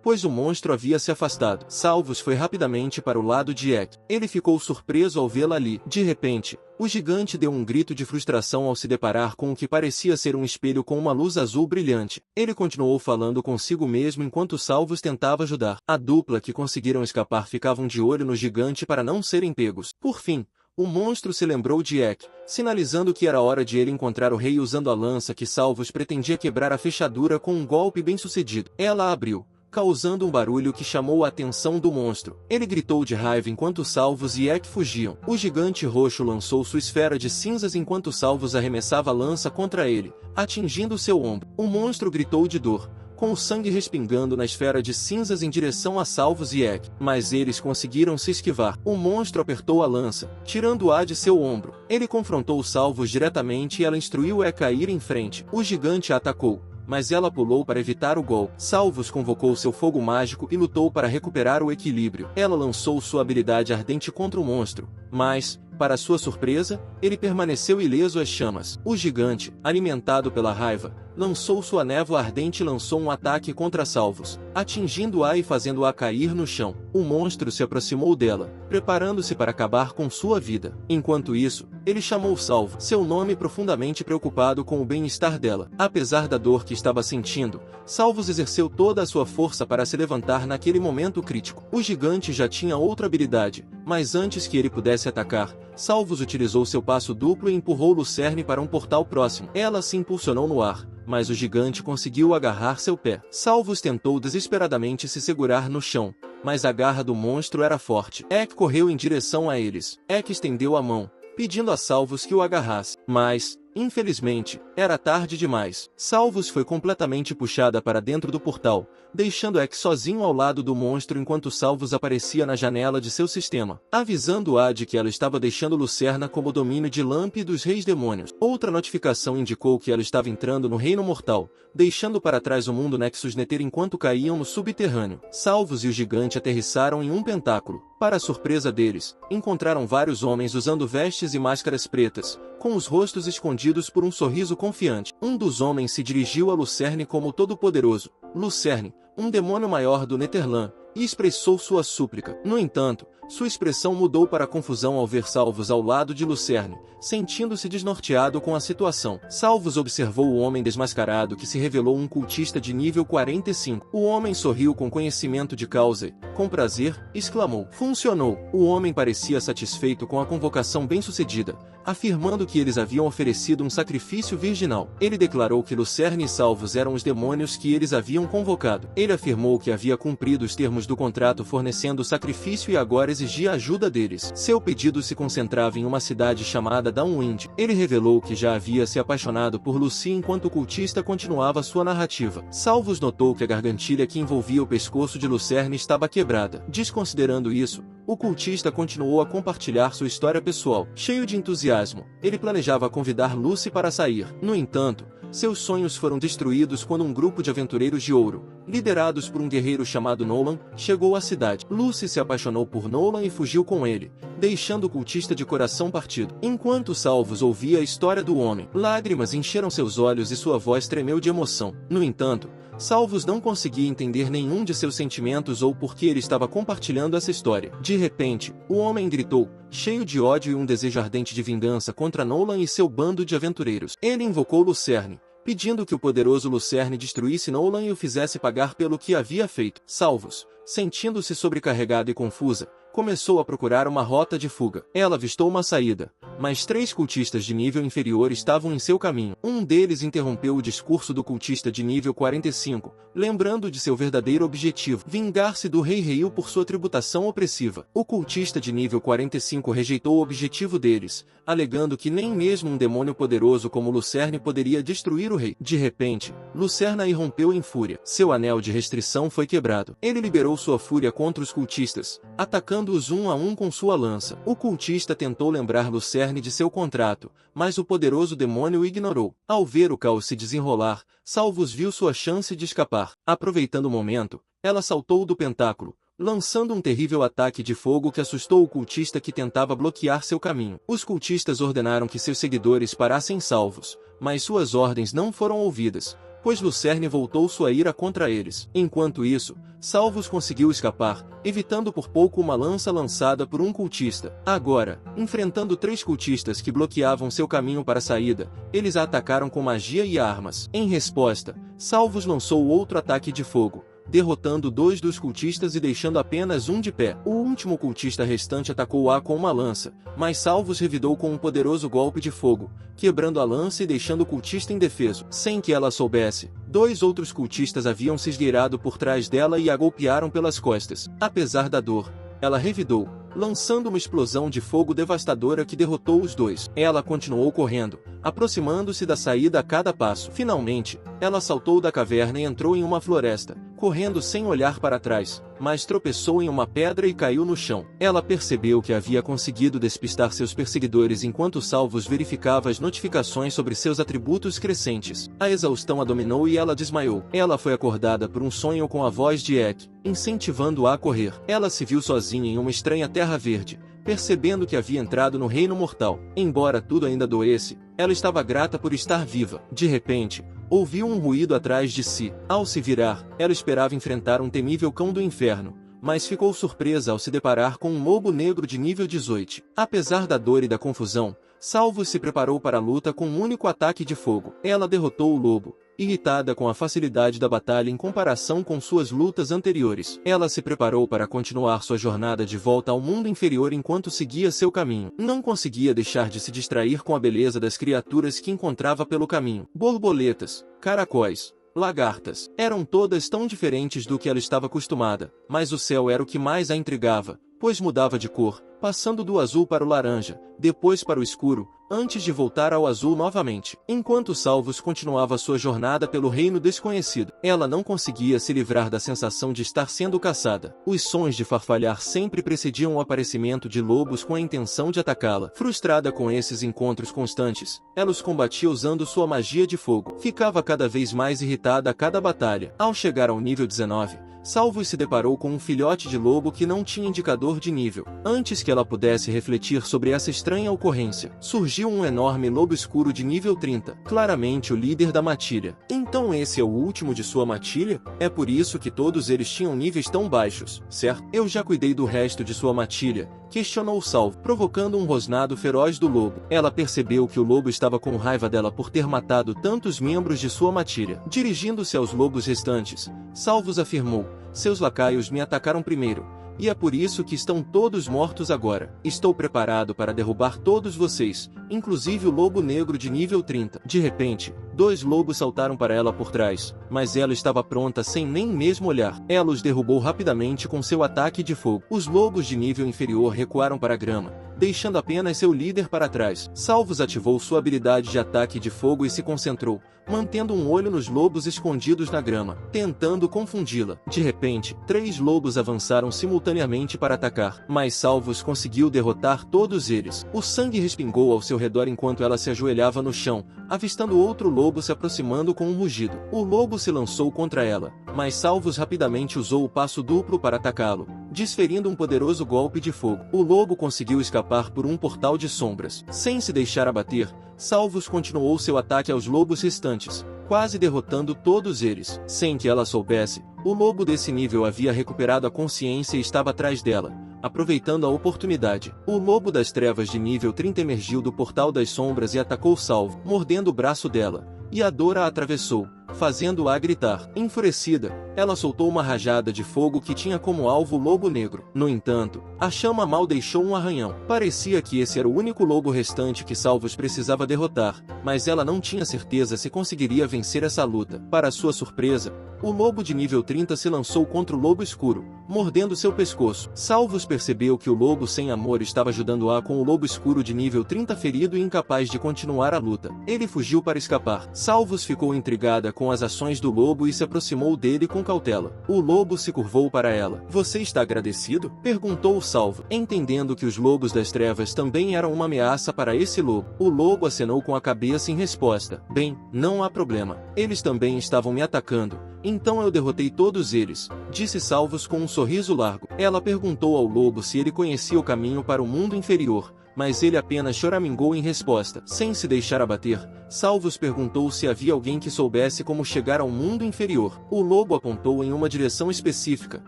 pois o monstro havia se afastado. Salvos foi rapidamente para o lado de Eck. Ele ficou surpreso ao vê-la ali. De repente, o gigante deu um grito de frustração ao se deparar com o que parecia ser um espelho com uma luz azul brilhante. Ele continuou falando consigo mesmo enquanto Salvos tentava ajudar. A dupla que conseguiram escapar ficavam de olho no gigante para não serem pegos. Por fim, o monstro se lembrou de Eck, sinalizando que era hora de ele encontrar o rei usando a lança que Salvos pretendia quebrar a fechadura com um golpe bem-sucedido. Ela abriu, causando um barulho que chamou a atenção do monstro. Ele gritou de raiva enquanto Salvos e Eck fugiam. O gigante roxo lançou sua esfera de cinzas enquanto Salvos arremessava a lança contra ele, atingindo seu ombro. O monstro gritou de dor, com o sangue respingando na esfera de cinzas em direção a Salvos e Eck, mas eles conseguiram se esquivar. O monstro apertou a lança, tirando-a de seu ombro. Ele confrontou Salvos diretamente e ela instruiu Eck a ir em frente. O gigante a atacou, mas ela pulou para evitar o golpe. Salvos convocou seu fogo mágico e lutou para recuperar o equilíbrio. Ela lançou sua habilidade ardente contra o monstro, mas, para sua surpresa, ele permaneceu ileso às chamas. O gigante, alimentado pela raiva, lançou sua névoa ardente e lançou um ataque contra Salvos, atingindo-a e fazendo-a cair no chão. O monstro se aproximou dela, preparando-se para acabar com sua vida. Enquanto isso, ele chamou Salvos, seu nome profundamente preocupado com o bem-estar dela. Apesar da dor que estava sentindo, Salvos exerceu toda a sua força para se levantar naquele momento crítico. O gigante já tinha outra habilidade, mas antes que ele pudesse atacar, Salvos utilizou seu passo duplo e empurrou Lucerne para um portal próximo. Ela se impulsionou no ar, mas o gigante conseguiu agarrar seu pé. Salvos tentou desesperadamente se segurar no chão, mas a garra do monstro era forte. Eck correu em direção a eles. Eck estendeu a mão, pedindo a Salvos que o agarrasse, mas, infelizmente, era tarde demais. Salvos foi completamente puxada para dentro do portal, deixando Eck sozinho ao lado do monstro enquanto Salvos aparecia na janela de seu sistema, avisando-a de que ela estava deixando Lucerna como domínio de Lamp e dos Reis Demônios. Outra notificação indicou que ela estava entrando no Reino Mortal, deixando para trás o mundo Nexus Nether enquanto caíam no subterrâneo. Salvos e o gigante aterrissaram em um pentáculo. Para a surpresa deles, encontraram vários homens usando vestes e máscaras pretas, com os rostos escondidos por um sorriso confiante. Um dos homens se dirigiu a Lucerne como todo-poderoso, Lucerne, um demônio maior do Netherland, e expressou sua súplica. No entanto, sua expressão mudou para confusão ao ver Salvos ao lado de Lucerne, sentindo-se desnorteado com a situação. Salvos observou o homem desmascarado que se revelou um cultista de nível 45. O homem sorriu com conhecimento de causa e, com prazer, exclamou: "Funcionou!" O homem parecia satisfeito com a convocação bem-sucedida, afirmando que eles haviam oferecido um sacrifício virginal. Ele declarou que Lucerne e Salvos eram os demônios que eles haviam convocado. Ele afirmou que havia cumprido os termos do contrato fornecendo o sacrifício e agora exigia a ajuda deles. Seu pedido se concentrava em uma cidade chamada Downwind. Ele revelou que já havia se apaixonado por Lucy enquanto o cultista continuava sua narrativa. Salvos notou que a gargantilha que envolvia o pescoço de Lucerne estava quebrada. Desconsiderando isso, o cultista continuou a compartilhar sua história pessoal. Cheio de entusiasmo, ele planejava convidar Lucy para sair. No entanto, seus sonhos foram destruídos quando um grupo de aventureiros de ouro, liderados por um guerreiro chamado Nolan, chegou à cidade. Lucy se apaixonou por Nolan e fugiu com ele, deixando o cultista de coração partido. Enquanto Salvos ouvia a história do homem, lágrimas encheram seus olhos e sua voz tremeu de emoção. No entanto, Salvos não conseguia entender nenhum de seus sentimentos ou por que ele estava compartilhando essa história. De repente, o homem gritou, cheio de ódio e um desejo ardente de vingança contra Nolan e seu bando de aventureiros. Ele invocou Lucerne, pedindo que o poderoso Lucerne destruísse Nolan e o fizesse pagar pelo que havia feito. Salvos, sentindo-se sobrecarregada e confusa, começou a procurar uma rota de fuga. Ela avistou uma saída, mas 3 cultistas de nível inferior estavam em seu caminho. Um deles interrompeu o discurso do cultista de nível 45, lembrando de seu verdadeiro objetivo, vingar-se do rei Reil por sua tributação opressiva. O cultista de nível 45 rejeitou o objetivo deles, alegando que nem mesmo um demônio poderoso como Lucerne poderia destruir o rei. De repente, Lucerna irrompeu em fúria. Seu anel de restrição foi quebrado. Ele liberou sua fúria contra os cultistas, atacando-os um a um com sua lança. O cultista tentou lembrar Lucerne de seu contrato, mas o poderoso demônio o ignorou. Ao ver o caos se desenrolar, Salvus viu sua chance de escapar. Aproveitando o momento, ela saltou do pentáculo, lançando um terrível ataque de fogo que assustou o cultista que tentava bloquear seu caminho. Os cultistas ordenaram que seus seguidores parassem Salvus, mas suas ordens não foram ouvidas, pois Lucerne voltou sua ira contra eles. Enquanto isso, Salvus conseguiu escapar, evitando por pouco uma lança lançada por um cultista. Agora, enfrentando 3 cultistas que bloqueavam seu caminho para a saída, eles a atacaram com magia e armas. Em resposta, Salvus lançou outro ataque de fogo, derrotando 2 dos cultistas e deixando apenas um de pé. O último cultista restante atacou-a com uma lança, mas Salvus revidou com um poderoso golpe de fogo, quebrando a lança e deixando o cultista indefeso. Sem que ela soubesse, 2 outros cultistas haviam se esgueirado por trás dela e a golpearam pelas costas. Apesar da dor, ela revidou, lançando uma explosão de fogo devastadora que derrotou os 2. Ela continuou correndo, aproximando-se da saída a cada passo. Finalmente, ela saltou da caverna e entrou em uma floresta, correndo sem olhar para trás, mas tropeçou em uma pedra e caiu no chão. Ela percebeu que havia conseguido despistar seus perseguidores enquanto Salvus verificava as notificações sobre seus atributos crescentes. A exaustão a dominou e ela desmaiou. Ela foi acordada por um sonho com a voz de Ek, incentivando-a a correr. Ela se viu sozinha em uma estranha terra verde, percebendo que havia entrado no reino mortal. Embora tudo ainda doesse, ela estava grata por estar viva. De repente, ouviu um ruído atrás de si. Ao se virar, ela esperava enfrentar um temível cão do inferno, mas ficou surpresa ao se deparar com um lobo negro de nível 18. Apesar da dor e da confusão, Salvus se preparou para a luta com um único ataque de fogo. Ela derrotou o lobo, irritada com a facilidade da batalha em comparação com suas lutas anteriores. Ela se preparou para continuar sua jornada de volta ao mundo inferior enquanto seguia seu caminho. Não conseguia deixar de se distrair com a beleza das criaturas que encontrava pelo caminho. Borboletas, caracóis, lagartas. Eram todas tão diferentes do que ela estava acostumada, mas o céu era o que mais a intrigava, pois mudava de cor, passando do azul para o laranja, depois para o escuro, antes de voltar ao azul novamente. Enquanto Salvus continuava sua jornada pelo reino desconhecido, ela não conseguia se livrar da sensação de estar sendo caçada. Os sons de farfalhar sempre precediam o aparecimento de lobos com a intenção de atacá-la. Frustrada com esses encontros constantes, ela os combatia usando sua magia de fogo. Ficava cada vez mais irritada a cada batalha. Ao chegar ao nível 19, Salvus se deparou com um filhote de lobo que não tinha indicador de nível. Antes que ela pudesse refletir sobre essa estranha ocorrência, surgiu um enorme lobo escuro de nível 30, claramente o líder da matilha. Então esse é o último de sua matilha? É por isso que todos eles tinham níveis tão baixos, certo? Eu já cuidei do resto de sua matilha, questionou Salvo, provocando um rosnado feroz do lobo. Ela percebeu que o lobo estava com raiva dela por ter matado tantos membros de sua matilha. Dirigindo-se aos lobos restantes, Salvus afirmou: seus lacaios me atacaram primeiro, e é por isso que estão todos mortos agora. Estou preparado para derrubar todos vocês, inclusive o lobo negro de nível 30. De repente, 2 lobos saltaram para ela por trás, mas ela estava pronta sem nem mesmo olhar. Ela os derrubou rapidamente com seu ataque de fogo. Os lobos de nível inferior recuaram para a grama, deixando apenas seu líder para trás. Salvus ativou sua habilidade de ataque de fogo e se concentrou, mantendo um olho nos lobos escondidos na grama, tentando confundi-la. De repente, 3 lobos avançaram simultaneamente para atacar, mas Salvus conseguiu derrotar todos eles. O sangue respingou ao seu redor enquanto ela se ajoelhava no chão, avistando outro lobo se aproximando com um rugido. O lobo se lançou contra ela, mas Salvus rapidamente usou o passo duplo para atacá-lo, desferindo um poderoso golpe de fogo. O lobo conseguiu escapar por um portal de sombras. Sem se deixar abater, Salvus continuou seu ataque aos lobos restantes, quase derrotando todos eles. Sem que ela soubesse, o lobo desse nível havia recuperado a consciência e estava atrás dela, aproveitando a oportunidade. O lobo das trevas de nível 30 emergiu do portal das sombras e atacou Salvo, mordendo o braço dela, e a dor a atravessou, fazendo-a gritar. Enfurecida, ela soltou uma rajada de fogo que tinha como alvo o lobo negro. No entanto, a chama mal deixou um arranhão. Parecia que esse era o único lobo restante que Salvos precisava derrotar, mas ela não tinha certeza se conseguiria vencer essa luta. Para sua surpresa, o lobo de nível 30 se lançou contra o lobo escuro, mordendo seu pescoço. Salvos percebeu que o lobo sem amor estava ajudando-a com o lobo escuro de nível 30 ferido e incapaz de continuar a luta. Ele fugiu para escapar. Salvos ficou intrigada com as ações do lobo e se aproximou dele com cautela. O lobo se curvou para ela. "Você está agradecido?" perguntou Salvo, entendendo que os lobos das trevas também eram uma ameaça para esse lobo. O lobo acenou com a cabeça em resposta. "Bem, não há problema. Eles também estavam me atacando. Então eu derrotei todos eles", disse Salvos com um sorriso largo. Ela perguntou ao lobo se ele conhecia o caminho para o mundo inferior, mas ele apenas choramingou em resposta. Sem se deixar abater, Salvos perguntou se havia alguém que soubesse como chegar ao mundo inferior. O lobo apontou em uma direção específica,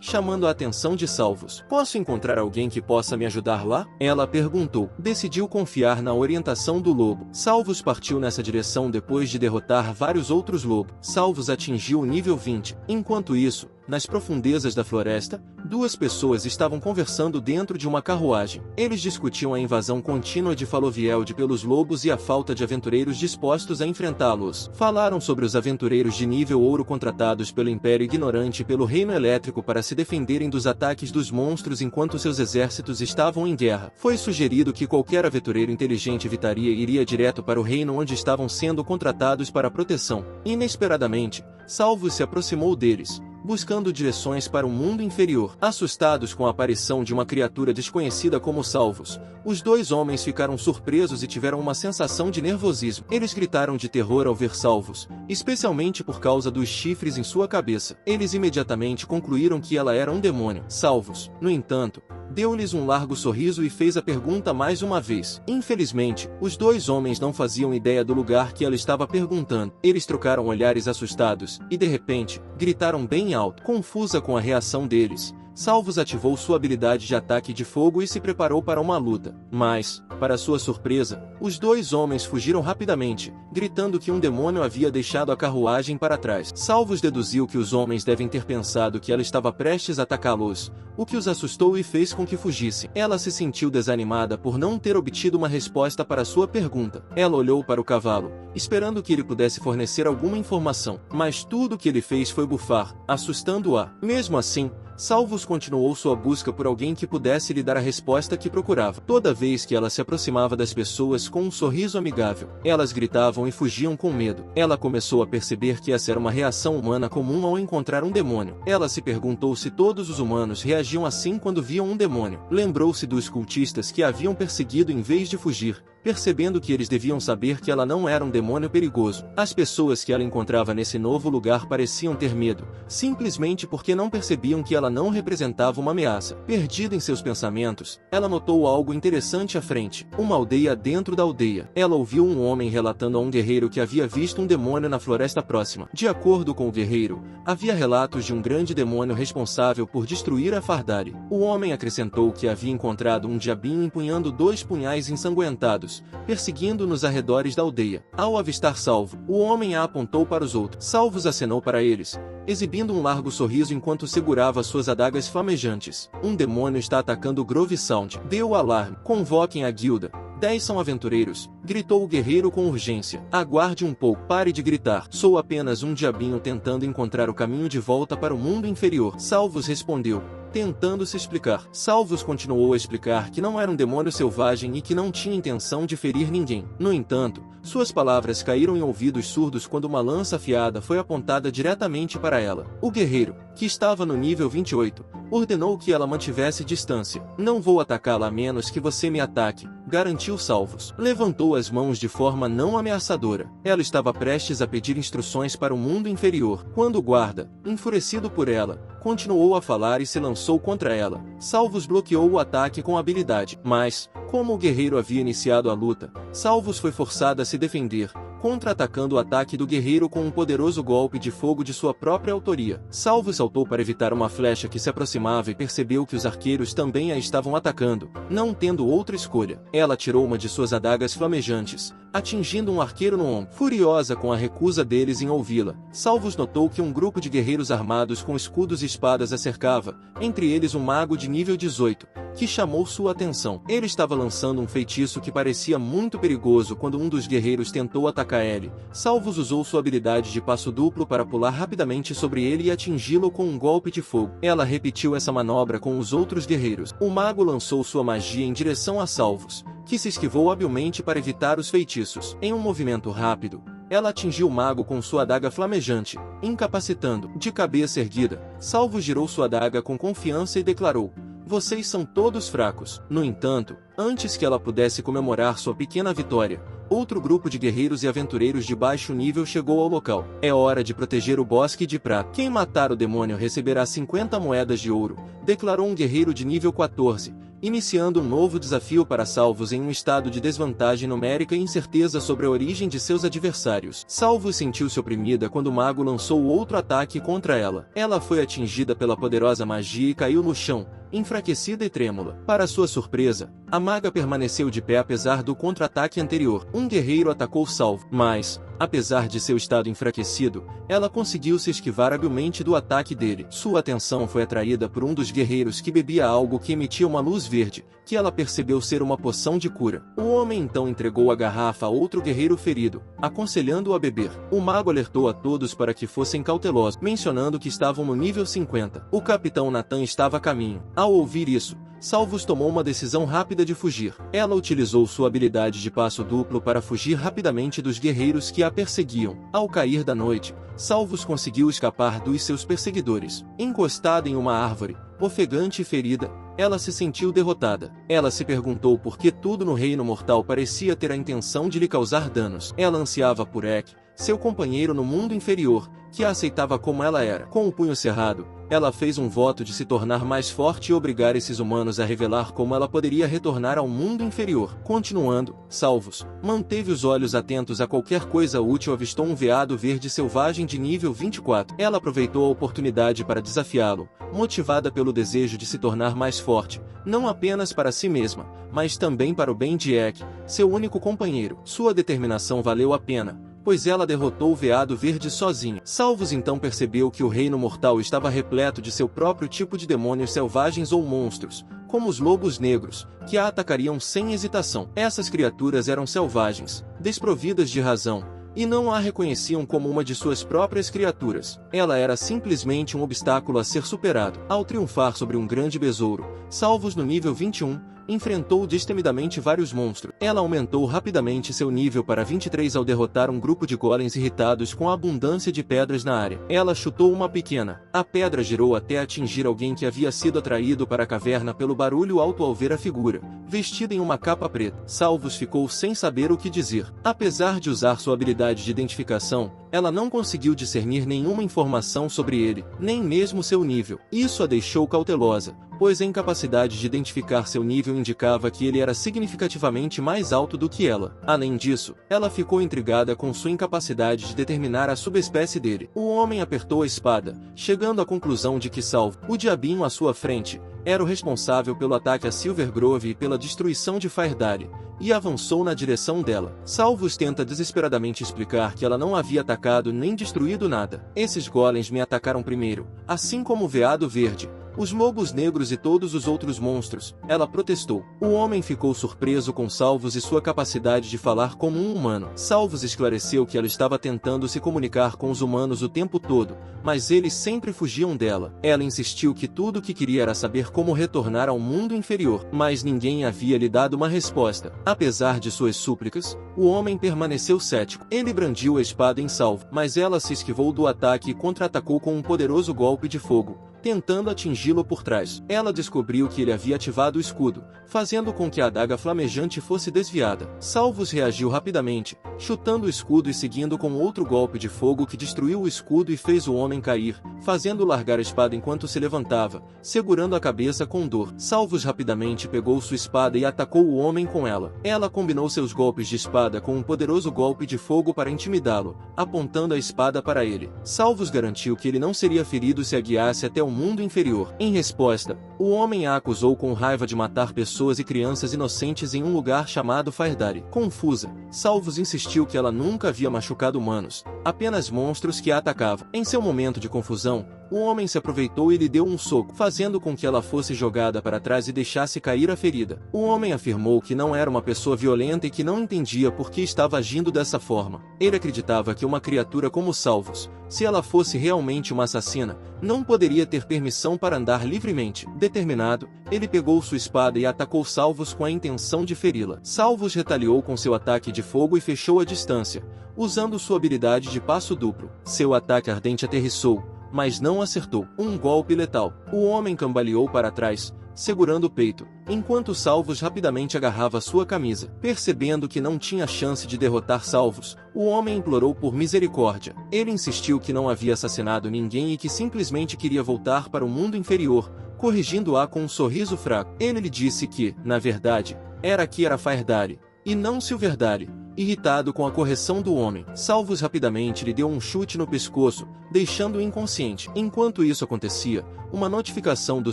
chamando a atenção de Salvos. "Posso encontrar alguém que possa me ajudar lá?" ela perguntou. Decidiu confiar na orientação do lobo. Salvos partiu nessa direção depois de derrotar vários outros lobos. Salvos atingiu o nível 20. Enquanto isso, nas profundezas da floresta, duas pessoas estavam conversando dentro de uma carruagem. Eles discutiam a invasão contínua de Falovielde pelos lobos e a falta de aventureiros dispostos a enfrentá-los. Falaram sobre os aventureiros de nível ouro contratados pelo Império Ignorante e pelo Reino Elétrico para se defenderem dos ataques dos monstros enquanto seus exércitos estavam em guerra. Foi sugerido que qualquer aventureiro inteligente evitaria e iria direto para o reino onde estavam sendo contratados para proteção. Inesperadamente, Salvos se aproximou deles, buscando direções para o mundo inferior. Assustados com a aparição de uma criatura desconhecida como Salvos, os dois homens ficaram surpresos e tiveram uma sensação de nervosismo. Eles gritaram de terror ao ver Salvos, especialmente por causa dos chifres em sua cabeça. Eles imediatamente concluíram que ela era um demônio. Salvos, no entanto, deu-lhes um largo sorriso e fez a pergunta mais uma vez. Infelizmente, os dois homens não faziam ideia do lugar que ela estava perguntando. Eles trocaram olhares assustados, e de repente, gritaram bem alto. Confusa com a reação deles, Salvos ativou sua habilidade de ataque de fogo e se preparou para uma luta. Mas, para sua surpresa, os dois homens fugiram rapidamente, gritando que um demônio havia deixado a carruagem para trás. Salvos deduziu que os homens devem ter pensado que ela estava prestes a atacá-los, o que os assustou e fez com que fugissem. Ela se sentiu desanimada por não ter obtido uma resposta para sua pergunta. Ela olhou para o cavalo, esperando que ele pudesse fornecer alguma informação, mas tudo o que ele fez foi bufar, assustando-a. Mesmo assim, Salvos continuou sua busca por alguém que pudesse lhe dar a resposta que procurava. Toda vez que ela se aproximava das pessoas com um sorriso amigável, elas gritavam e fugiam com medo. Ela começou a perceber que essa era uma reação humana comum ao encontrar um demônio. Ela se perguntou se todos os humanos reagiam assim quando viam um demônio. Lembrou-se dos cultistas que a haviam perseguido em vez de fugir, percebendo que eles deviam saber que ela não era um demônio perigoso. As pessoas que ela encontrava nesse novo lugar pareciam ter medo, simplesmente porque não percebiam que ela não representava uma ameaça. Perdida em seus pensamentos, ela notou algo interessante à frente. Uma aldeia dentro da aldeia. Ela ouviu um homem relatando a um guerreiro que havia visto um demônio na floresta próxima. De acordo com o guerreiro, havia relatos de um grande demônio responsável por destruir a Fardari. O homem acrescentou que havia encontrado um diabinho empunhando 2 punhais ensanguentados, perseguindo nos arredores da aldeia. Ao avistar Salvo, o homem a apontou para os outros. Salvos acenou para eles, exibindo um largo sorriso enquanto segurava suas adagas flamejantes. "Um demônio está atacando Grove Sound." Deu o alarme. "Convoquem a guilda. 10 são aventureiros", gritou o guerreiro com urgência. "Aguarde um pouco, pare de gritar. Sou apenas um diabinho tentando encontrar o caminho de volta para o mundo inferior." Salvos respondeu, tentando se explicar. Salvos continuou a explicar que não era um demônio selvagem e que não tinha intenção de ferir ninguém. No entanto, suas palavras caíram em ouvidos surdos quando uma lança afiada foi apontada diretamente para ela. O guerreiro, que estava no nível 28, ordenou que ela mantivesse distância. "Não vou atacá-la a menos que você me ataque", garantiu Salvos. Levantou as mãos de forma não ameaçadora. Ela estava prestes a pedir instruções para o mundo inferior, quando o guarda, enfurecido por ela, continuou a falar e se lançou contra ela. Salvos bloqueou o ataque com habilidade, mas, como o guerreiro havia iniciado a luta, Salvos foi forçada a se defender, contra-atacando o ataque do guerreiro com um poderoso golpe de fogo de sua própria autoria. Salvos saltou para evitar uma flecha que se aproximava e percebeu que os arqueiros também a estavam atacando, não tendo outra escolha. Ela tirou uma de suas adagas flamejantes, atingindo um arqueiro no ombro. Furiosa com a recusa deles em ouvi-la, Salvos notou que um grupo de guerreiros armados com escudos e espadas a cercava, entre eles um mago de nível 18, que chamou sua atenção. Ele estava lançando um feitiço que parecia muito perigoso quando um dos guerreiros tentou atacar ele. Salvos usou sua habilidade de passo duplo para pular rapidamente sobre ele e atingi-lo com um golpe de fogo. Ela repetiu essa manobra com os outros guerreiros. O mago lançou sua magia em direção a Salvos, que se esquivou habilmente para evitar os feitiços. Em um movimento rápido, ela atingiu o mago com sua adaga flamejante, incapacitando. De cabeça erguida, Salvos girou sua adaga com confiança e declarou: "Vocês são todos fracos." No entanto, antes que ela pudesse comemorar sua pequena vitória, outro grupo de guerreiros e aventureiros de baixo nível chegou ao local. "É hora de proteger o bosque de prata. Quem matar o demônio receberá 50 moedas de ouro", declarou um guerreiro de nível 14, iniciando um novo desafio para Salvos em um estado de desvantagem numérica e incerteza sobre a origem de seus adversários. Salvos sentiu-se oprimida quando o mago lançou outro ataque contra ela. Ela foi atingida pela poderosa magia e caiu no chão, enfraquecida e trêmula. Para sua surpresa, a maga permaneceu de pé apesar do contra-ataque anterior. Um guerreiro atacou Salvo, mas, apesar de seu estado enfraquecido, ela conseguiu se esquivar habilmente do ataque dele. Sua atenção foi atraída por um dos guerreiros que bebia algo que emitia uma luz verde, que ela percebeu ser uma poção de cura. O homem então entregou a garrafa a outro guerreiro ferido, aconselhando-o a beber. O mago alertou a todos para que fossem cautelosos, mencionando que estavam no nível 50. O capitão Nathan estava a caminho. Ao ouvir isso, Salvos tomou uma decisão rápida de fugir. Ela utilizou sua habilidade de passo duplo para fugir rapidamente dos guerreiros que a perseguiam. Ao cair da noite, Salvos conseguiu escapar dos seus perseguidores. Encostada em uma árvore, ofegante e ferida, ela se sentiu derrotada. Ela se perguntou por que tudo no reino mortal parecia ter a intenção de lhe causar danos. Ela ansiava por Ek, seu companheiro no mundo inferior, que a aceitava como ela era. Com o punho cerrado, ela fez um voto de se tornar mais forte e obrigar esses humanos a revelar como ela poderia retornar ao mundo inferior. Continuando, Salvos manteve os olhos atentos a qualquer coisa útil. Avistou um veado verde selvagem de nível 24. Ela aproveitou a oportunidade para desafiá-lo, motivada pelo desejo de se tornar mais forte, não apenas para si mesma, mas também para o bem de Ek, seu único companheiro. Sua determinação valeu a pena, pois ela derrotou o veado verde sozinha. Salvos então percebeu que o reino mortal estava repleto de seu próprio tipo de demônios selvagens ou monstros, como os lobos negros, que a atacariam sem hesitação. Essas criaturas eram selvagens, desprovidas de razão, e não a reconheciam como uma de suas próprias criaturas. Ela era simplesmente um obstáculo a ser superado. Ao triunfar sobre um grande besouro, Salvos no nível 21, enfrentou destemidamente vários monstros. Ela aumentou rapidamente seu nível para 23 ao derrotar um grupo de golems irritados com a abundância de pedras na área. Ela chutou uma pequena. A pedra girou até atingir alguém que havia sido atraído para a caverna pelo barulho alto ao ver a figura, vestida em uma capa preta. Salvos ficou sem saber o que dizer. Apesar de usar sua habilidade de identificação, ela não conseguiu discernir nenhuma informação sobre ele, nem mesmo seu nível. Isso a deixou cautelosa, pois a incapacidade de identificar seu nível indicava que ele era significativamente mais alto do que ela. Além disso, ela ficou intrigada com sua incapacidade de determinar a subespécie dele. O homem apertou a espada, chegando à conclusão de que Salvo, o diabinho à sua frente, era o responsável pelo ataque a Silvergrove e pela destruição de Fairdale, e avançou na direção dela. Salvos tenta desesperadamente explicar que ela não havia atacado nem destruído nada. "Esses golems me atacaram primeiro, assim como o veado verde, os lobos negros e todos os outros monstros", ela protestou. O homem ficou surpreso com Salvos e sua capacidade de falar como um humano. Salvos esclareceu que ela estava tentando se comunicar com os humanos o tempo todo, mas eles sempre fugiam dela. Ela insistiu que tudo o que queria era saber como retornar ao mundo inferior, mas ninguém havia lhe dado uma resposta. Apesar de suas súplicas, o homem permaneceu cético. Ele brandiu a espada em Salvo, mas ela se esquivou do ataque e contra-atacou com um poderoso golpe de fogo, tentando atingi-lo por trás. Ela descobriu que ele havia ativado o escudo, fazendo com que a adaga flamejante fosse desviada. Salvos reagiu rapidamente, chutando o escudo e seguindo com outro golpe de fogo que destruiu o escudo e fez o homem cair, fazendo largar a espada enquanto se levantava, segurando a cabeça com dor. Salvos rapidamente pegou sua espada e atacou o homem com ela. Ela combinou seus golpes de espada com um poderoso golpe de fogo para intimidá-lo, apontando a espada para ele. Salvos garantiu que ele não seria ferido se a guiasse até o o mundo inferior. Em resposta, o homem a acusou com raiva de matar pessoas e crianças inocentes em um lugar chamado Fairdari. Confusa, Salvos insistiu que ela nunca havia machucado humanos, apenas monstros que a atacavam. Em seu momento de confusão, o homem se aproveitou e lhe deu um soco, fazendo com que ela fosse jogada para trás e deixasse cair a ferida. O homem afirmou que não era uma pessoa violenta e que não entendia por que estava agindo dessa forma. Ele acreditava que uma criatura como Salvos, se ela fosse realmente uma assassina, não poderia ter permissão para andar livremente. Determinado, ele pegou sua espada e atacou Salvos com a intenção de feri-la. Salvos retaliou com seu ataque de fogo e fechou a distância, usando sua habilidade de passo duplo. Seu ataque ardente aterrissou, mas não acertou. Um golpe letal. O homem cambaleou para trás, segurando o peito, enquanto Salvos rapidamente agarrava sua camisa. Percebendo que não tinha chance de derrotar Salvos, o homem implorou por misericórdia. Ele insistiu que não havia assassinado ninguém e que simplesmente queria voltar para o mundo inferior, corrigindo-a com um sorriso fraco. Ele lhe disse que, na verdade, era Fairdari, e não Silverdari. Irritado com a correção do homem, Salvos rapidamente lhe deu um chute no pescoço, deixando-o inconsciente. Enquanto isso acontecia, uma notificação do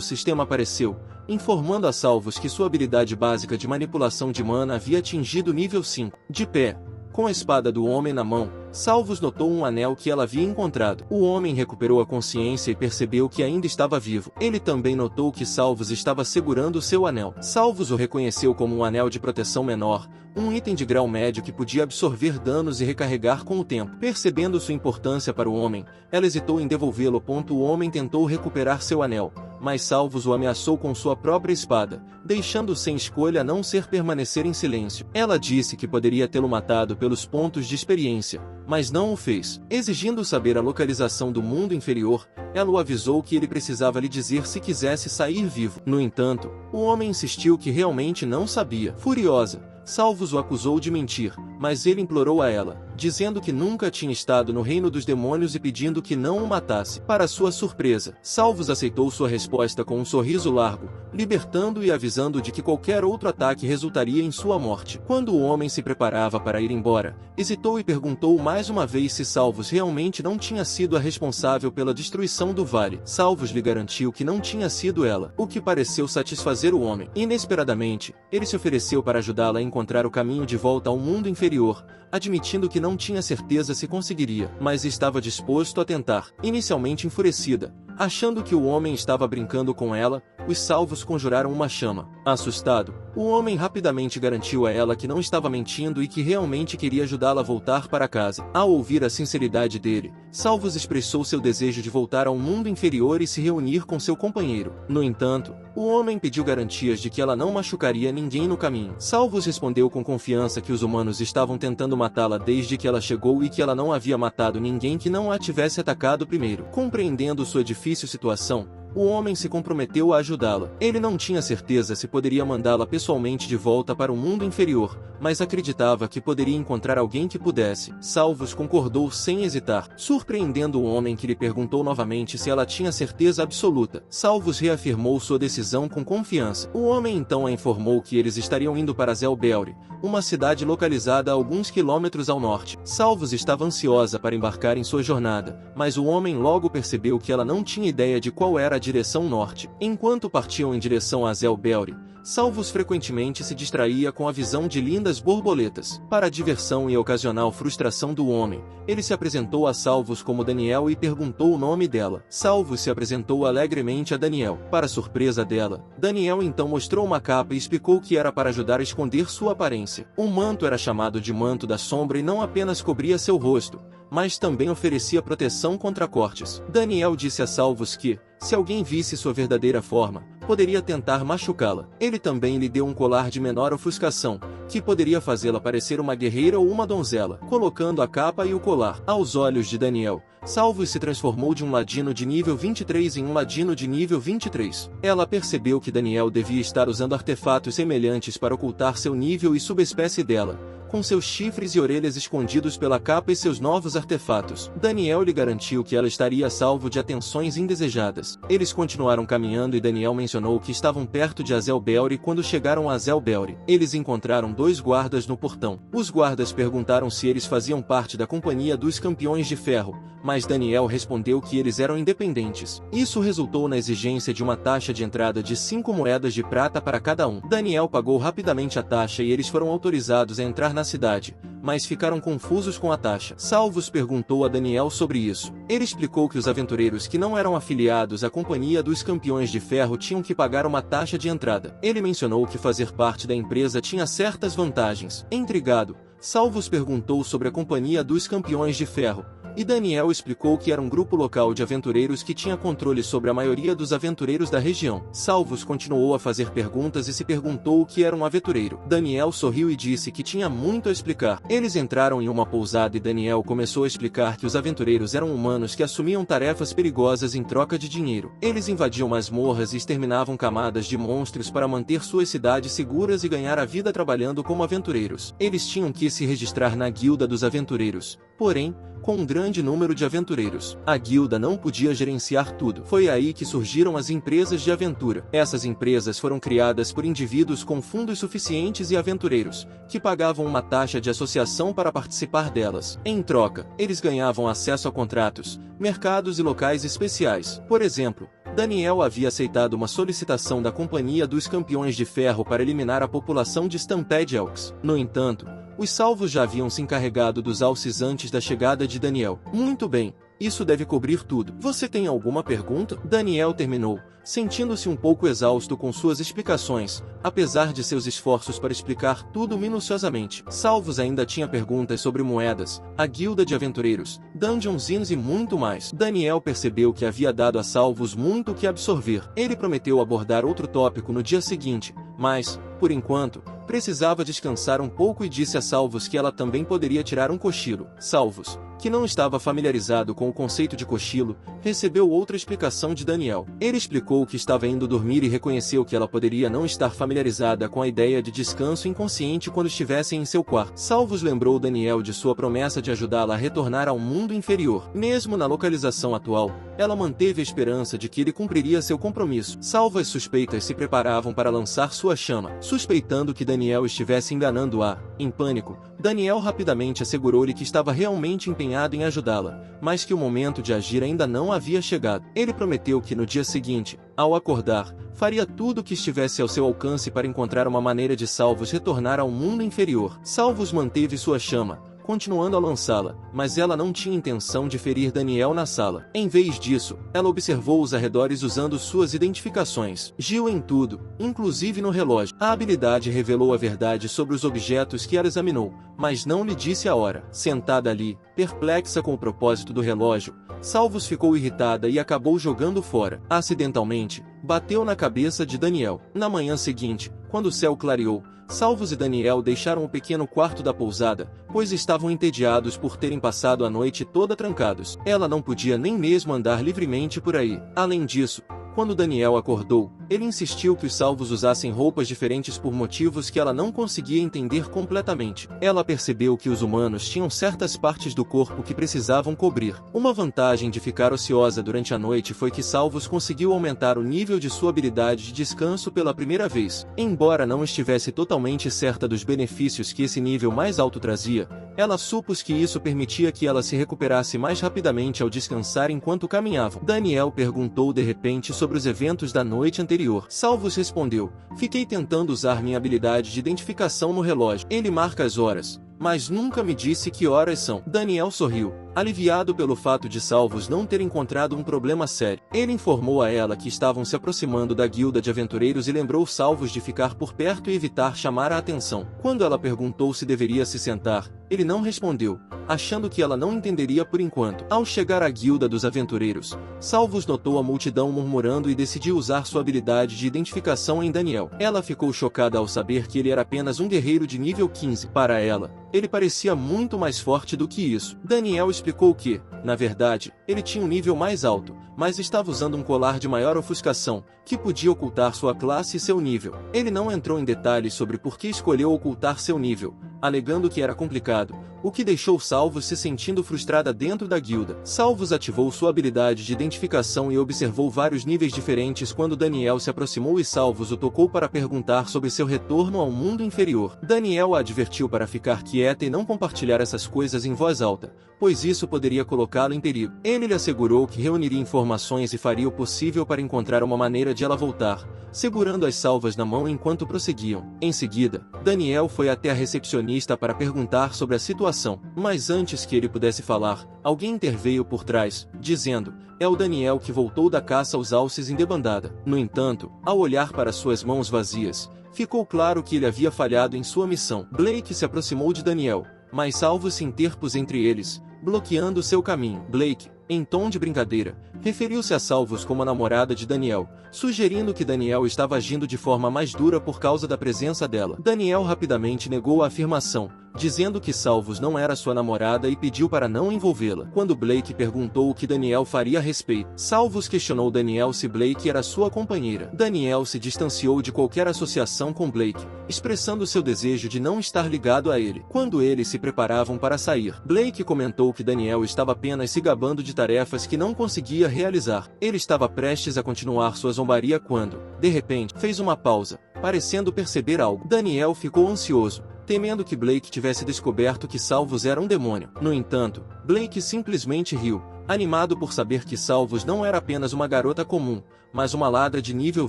sistema apareceu, informando a Salvos que sua habilidade básica de manipulação de mana havia atingido nível 5. De pé, com a espada do homem na mão, Salvos notou um anel que ela havia encontrado. O homem recuperou a consciência e percebeu que ainda estava vivo. Ele também notou que Salvos estava segurando seu anel. Salvos o reconheceu como um anel de proteção menor, um item de grau médio que podia absorver danos e recarregar com o tempo. Percebendo sua importância para o homem, ela hesitou em devolvê-lo. O homem tentou recuperar seu anel, mas Salvos o ameaçou com sua própria espada, deixando sem escolha a não ser permanecer em silêncio. Ela disse que poderia tê-lo matado pelos pontos de experiência, mas não o fez. Exigindo saber a localização do mundo inferior, ela o avisou que ele precisava lhe dizer se quisesse sair vivo. No entanto, o homem insistiu que realmente não sabia. Furiosa, Salvos o acusou de mentir, mas ele implorou a ela, dizendo que nunca tinha estado no reino dos demônios e pedindo que não o matasse. Para sua surpresa, Salvos aceitou sua resposta com um sorriso largo, libertando-o e avisando de que qualquer outro ataque resultaria em sua morte. Quando o homem se preparava para ir embora, hesitou e perguntou mais uma vez se Salvos realmente não tinha sido a responsável pela destruição do vale. Salvos lhe garantiu que não tinha sido ela, o que pareceu satisfazer o homem. Inesperadamente, ele se ofereceu para ajudá-la a encontrar o caminho de volta ao mundo inferior, admitindo que não tinha certeza se conseguiria, mas estava disposto a tentar. Inicialmente enfurecida, achando que o homem estava brincando com ela, os Salvos conjuraram uma chama. Assustado, o homem rapidamente garantiu a ela que não estava mentindo e que realmente queria ajudá-la a voltar para casa. Ao ouvir a sinceridade dele, Salvos expressou seu desejo de voltar ao mundo inferior e se reunir com seu companheiro. No entanto, o homem pediu garantias de que ela não machucaria ninguém no caminho. Salvos respondeu com confiança que os humanos estavam tentando matá-la desde que ela chegou e que ela não havia matado ninguém que não a tivesse atacado primeiro. Compreendendo sua difícil situação, o homem se comprometeu a ajudá-la. Ele não tinha certeza se poderia mandá-la pessoalmente de volta para o mundo inferior, mas acreditava que poderia encontrar alguém que pudesse. Salvos concordou sem hesitar, surpreendendo o homem que lhe perguntou novamente se ela tinha certeza absoluta. Salvos reafirmou sua decisão com confiança. O homem então a informou que eles estariam indo para Zelbeuri, uma cidade localizada a alguns quilômetros ao norte. Salvos estava ansiosa para embarcar em sua jornada, mas o homem logo percebeu que ela não tinha ideia de qual era a direção norte. Enquanto partiam em direção a Zelbeuri, Salvos frequentemente se distraía com a visão de lindas borboletas. Para a diversão e a ocasional frustração do homem, ele se apresentou a Salvos como Daniel e perguntou o nome dela. Salvos se apresentou alegremente a Daniel. Para surpresa dela, Daniel então mostrou uma capa e explicou que era para ajudar a esconder sua aparência. O manto era chamado de Manto da Sombra e não apenas cobria seu rosto, mas também oferecia proteção contra cortes. Daniel disse a Salvos que, se alguém visse sua verdadeira forma, poderia tentar machucá-la. Ele também lhe deu um colar de menor ofuscação, que poderia fazê-la parecer uma guerreira ou uma donzela. Colocando a capa e o colar aos olhos de Daniel, Salvos se transformou de um ladino de nível 23 em um ladino de nível 23. Ela percebeu que Daniel devia estar usando artefatos semelhantes para ocultar seu nível e subespécie dela, com seus chifres e orelhas escondidos pela capa e seus novos artefatos. Daniel lhe garantiu que ela estaria a salvo de atenções indesejadas. Eles continuaram caminhando e Daniel mencionou que estavam perto de Azel Belry quando chegaram a Azel Belry. Eles encontraram 2 guardas no portão. Os guardas perguntaram se eles faziam parte da Companhia dos Campeões de Ferro, mas Daniel respondeu que eles eram independentes. Isso resultou na exigência de uma taxa de entrada de 5 moedas de prata para cada um. Daniel pagou rapidamente a taxa e eles foram autorizados a entrar na cidade, mas ficaram confusos com a taxa. Salvos perguntou a Daniel sobre isso. Ele explicou que os aventureiros que não eram afiliados à Companhia dos Campeões de Ferro tinham que pagar uma taxa de entrada. Ele mencionou que fazer parte da empresa tinha certas vantagens. Intrigado, Salvos perguntou sobre a Companhia dos Campeões de Ferro, e Daniel explicou que era um grupo local de aventureiros que tinha controle sobre a maioria dos aventureiros da região. Salvos continuou a fazer perguntas e se perguntou o que era um aventureiro. Daniel sorriu e disse que tinha muito a explicar. Eles entraram em uma pousada e Daniel começou a explicar que os aventureiros eram humanos que assumiam tarefas perigosas em troca de dinheiro. Eles invadiam masmorras e exterminavam camadas de monstros para manter suas cidades seguras e ganhar a vida trabalhando como aventureiros. Eles tinham que se registrar na Guilda dos Aventureiros. Porém, com um grande número de aventureiros, a guilda não podia gerenciar tudo. Foi aí que surgiram as empresas de aventura. Essas empresas foram criadas por indivíduos com fundos suficientes e aventureiros, que pagavam uma taxa de associação para participar delas. Em troca, eles ganhavam acesso a contratos, mercados e locais especiais. Por exemplo, Daniel havia aceitado uma solicitação da Companhia dos Campeões de Ferro para eliminar a população de Stampede Elks. No entanto, os salvos já haviam se encarregado dos alces antes da chegada de Daniel. Muito bem, isso deve cobrir tudo. Você tem alguma pergunta? Daniel terminou, sentindo-se um pouco exausto com suas explicações, apesar de seus esforços para explicar tudo minuciosamente. Salvos ainda tinha perguntas sobre moedas, a guilda de aventureiros, dungeons Inns e muito mais. Daniel percebeu que havia dado a Salvos muito o que absorver. Ele prometeu abordar outro tópico no dia seguinte, mas, por enquanto, precisava descansar um pouco e disse a Salvos que ela também poderia tirar um cochilo. Salvos, que não estava familiarizado com o conceito de cochilo, recebeu outra explicação de Daniel. Ele explicou que estava indo dormir e reconheceu que ela poderia não estar familiarizada com a ideia de descanso inconsciente quando estivessem em seu quarto. Salvos lembrou Daniel de sua promessa de ajudá-la a retornar ao mundo inferior. Mesmo na localização atual, ela manteve a esperança de que ele cumpriria seu compromisso. Salvas suspeitas se preparavam para lançar sua chama. Suspeitando que Daniel estivesse enganando-a, em pânico, Daniel rapidamente assegurou-lhe que estava realmente empenhado em ajudá-la, mas que o momento de agir ainda não havia chegado. Ele prometeu que no dia seguinte, ao acordar, faria tudo o que estivesse ao seu alcance para encontrar uma maneira de Salvos retornar ao mundo inferior. Salvos manteve sua chama, continuando a lançá-la, mas ela não tinha intenção de ferir Daniel na sala. Em vez disso, ela observou os arredores usando suas identificações. Giu em tudo, inclusive no relógio. A habilidade revelou a verdade sobre os objetos que ela examinou, mas não lhe disse a hora. Sentada ali, perplexa com o propósito do relógio, Salvos ficou irritada e acabou jogando fora. Acidentalmente, bateu na cabeça de Daniel. Na manhã seguinte, quando o céu clareou, Salvos e Daniel deixaram o pequeno quarto da pousada, pois estavam entediados por terem passado a noite toda trancados. Ela não podia nem mesmo andar livremente por aí. Além disso, quando Daniel acordou, ele insistiu que os salvos usassem roupas diferentes por motivos que ela não conseguia entender completamente. Ela percebeu que os humanos tinham certas partes do corpo que precisavam cobrir. Uma vantagem de ficar ociosa durante a noite foi que Salvos conseguiu aumentar o nível de sua habilidade de descanso pela primeira vez. Embora não estivesse totalmente certa dos benefícios que esse nível mais alto trazia, ela supôs que isso permitia que ela se recuperasse mais rapidamente ao descansar enquanto caminhavam. Daniel perguntou de repente sobre os eventos da noite anterior. Salvos respondeu: "Fiquei tentando usar minha habilidade de identificação no relógio. Ele marca as horas, mas nunca me disse que horas são." Daniel sorriu, aliviado pelo fato de Salvos não ter encontrado um problema sério. Ele informou a ela que estavam se aproximando da guilda de aventureiros e lembrou Salvos de ficar por perto e evitar chamar a atenção. Quando ela perguntou se deveria se sentar, ele não respondeu, achando que ela não entenderia por enquanto. Ao chegar à guilda dos aventureiros, Salvos notou a multidão murmurando e decidiu usar sua habilidade de identificação em Daniel. Ela ficou chocada ao saber que ele era apenas um guerreiro de nível 15. Para ela, ele parecia muito mais forte do que isso. Daniel explicou que, na verdade, ele tinha um nível mais alto, mas estava usando um colar de maior ofuscação, que podia ocultar sua classe e seu nível. Ele não entrou em detalhes sobre por que escolheu ocultar seu nível, alegando que era complicado, o que deixou Salvos se sentindo frustrada dentro da guilda. Salvos ativou sua habilidade de identificação e observou vários níveis diferentes quando Daniel se aproximou e Salvos o tocou para perguntar sobre seu retorno ao mundo inferior. Daniel a advertiu para ficar quieta e não compartilhar essas coisas em voz alta, pois isso poderia colocá-la em perigo. Ele lhe assegurou que reuniria informações e faria o possível para encontrar uma maneira de ela voltar, segurando as salvas na mão enquanto prosseguiam. Em seguida, Daniel foi até a recepcionista para perguntar sobre a situação, mas antes que ele pudesse falar, alguém interveio por trás, dizendo: "É o Daniel que voltou da caça aos alces em debandada." No entanto, ao olhar para suas mãos vazias, ficou claro que ele havia falhado em sua missão. Blake se aproximou de Daniel, mas Salvos se interpôs entre eles, bloqueando seu caminho. Blake, em tom de brincadeira, referiu-se a Salvos como a namorada de Daniel, sugerindo que Daniel estava agindo de forma mais dura por causa da presença dela. Daniel rapidamente negou a afirmação, dizendo que Salvos não era sua namorada e pediu para não envolvê-la. Quando Blake perguntou o que Daniel faria a respeito, Salvos questionou Daniel se Blake era sua companheira. Daniel se distanciou de qualquer associação com Blake, expressando seu desejo de não estar ligado a ele. Quando eles se preparavam para sair, Blake comentou que Daniel estava apenas se gabando de tarefas que não conseguia realizar. Ele estava prestes a continuar sua zombaria quando, de repente, fez uma pausa, parecendo perceber algo. Daniel ficou ansioso, temendo que Blake tivesse descoberto que Salvos era um demônio. No entanto, Blake simplesmente riu, animado por saber que Salvos não era apenas uma garota comum, mas uma ladra de nível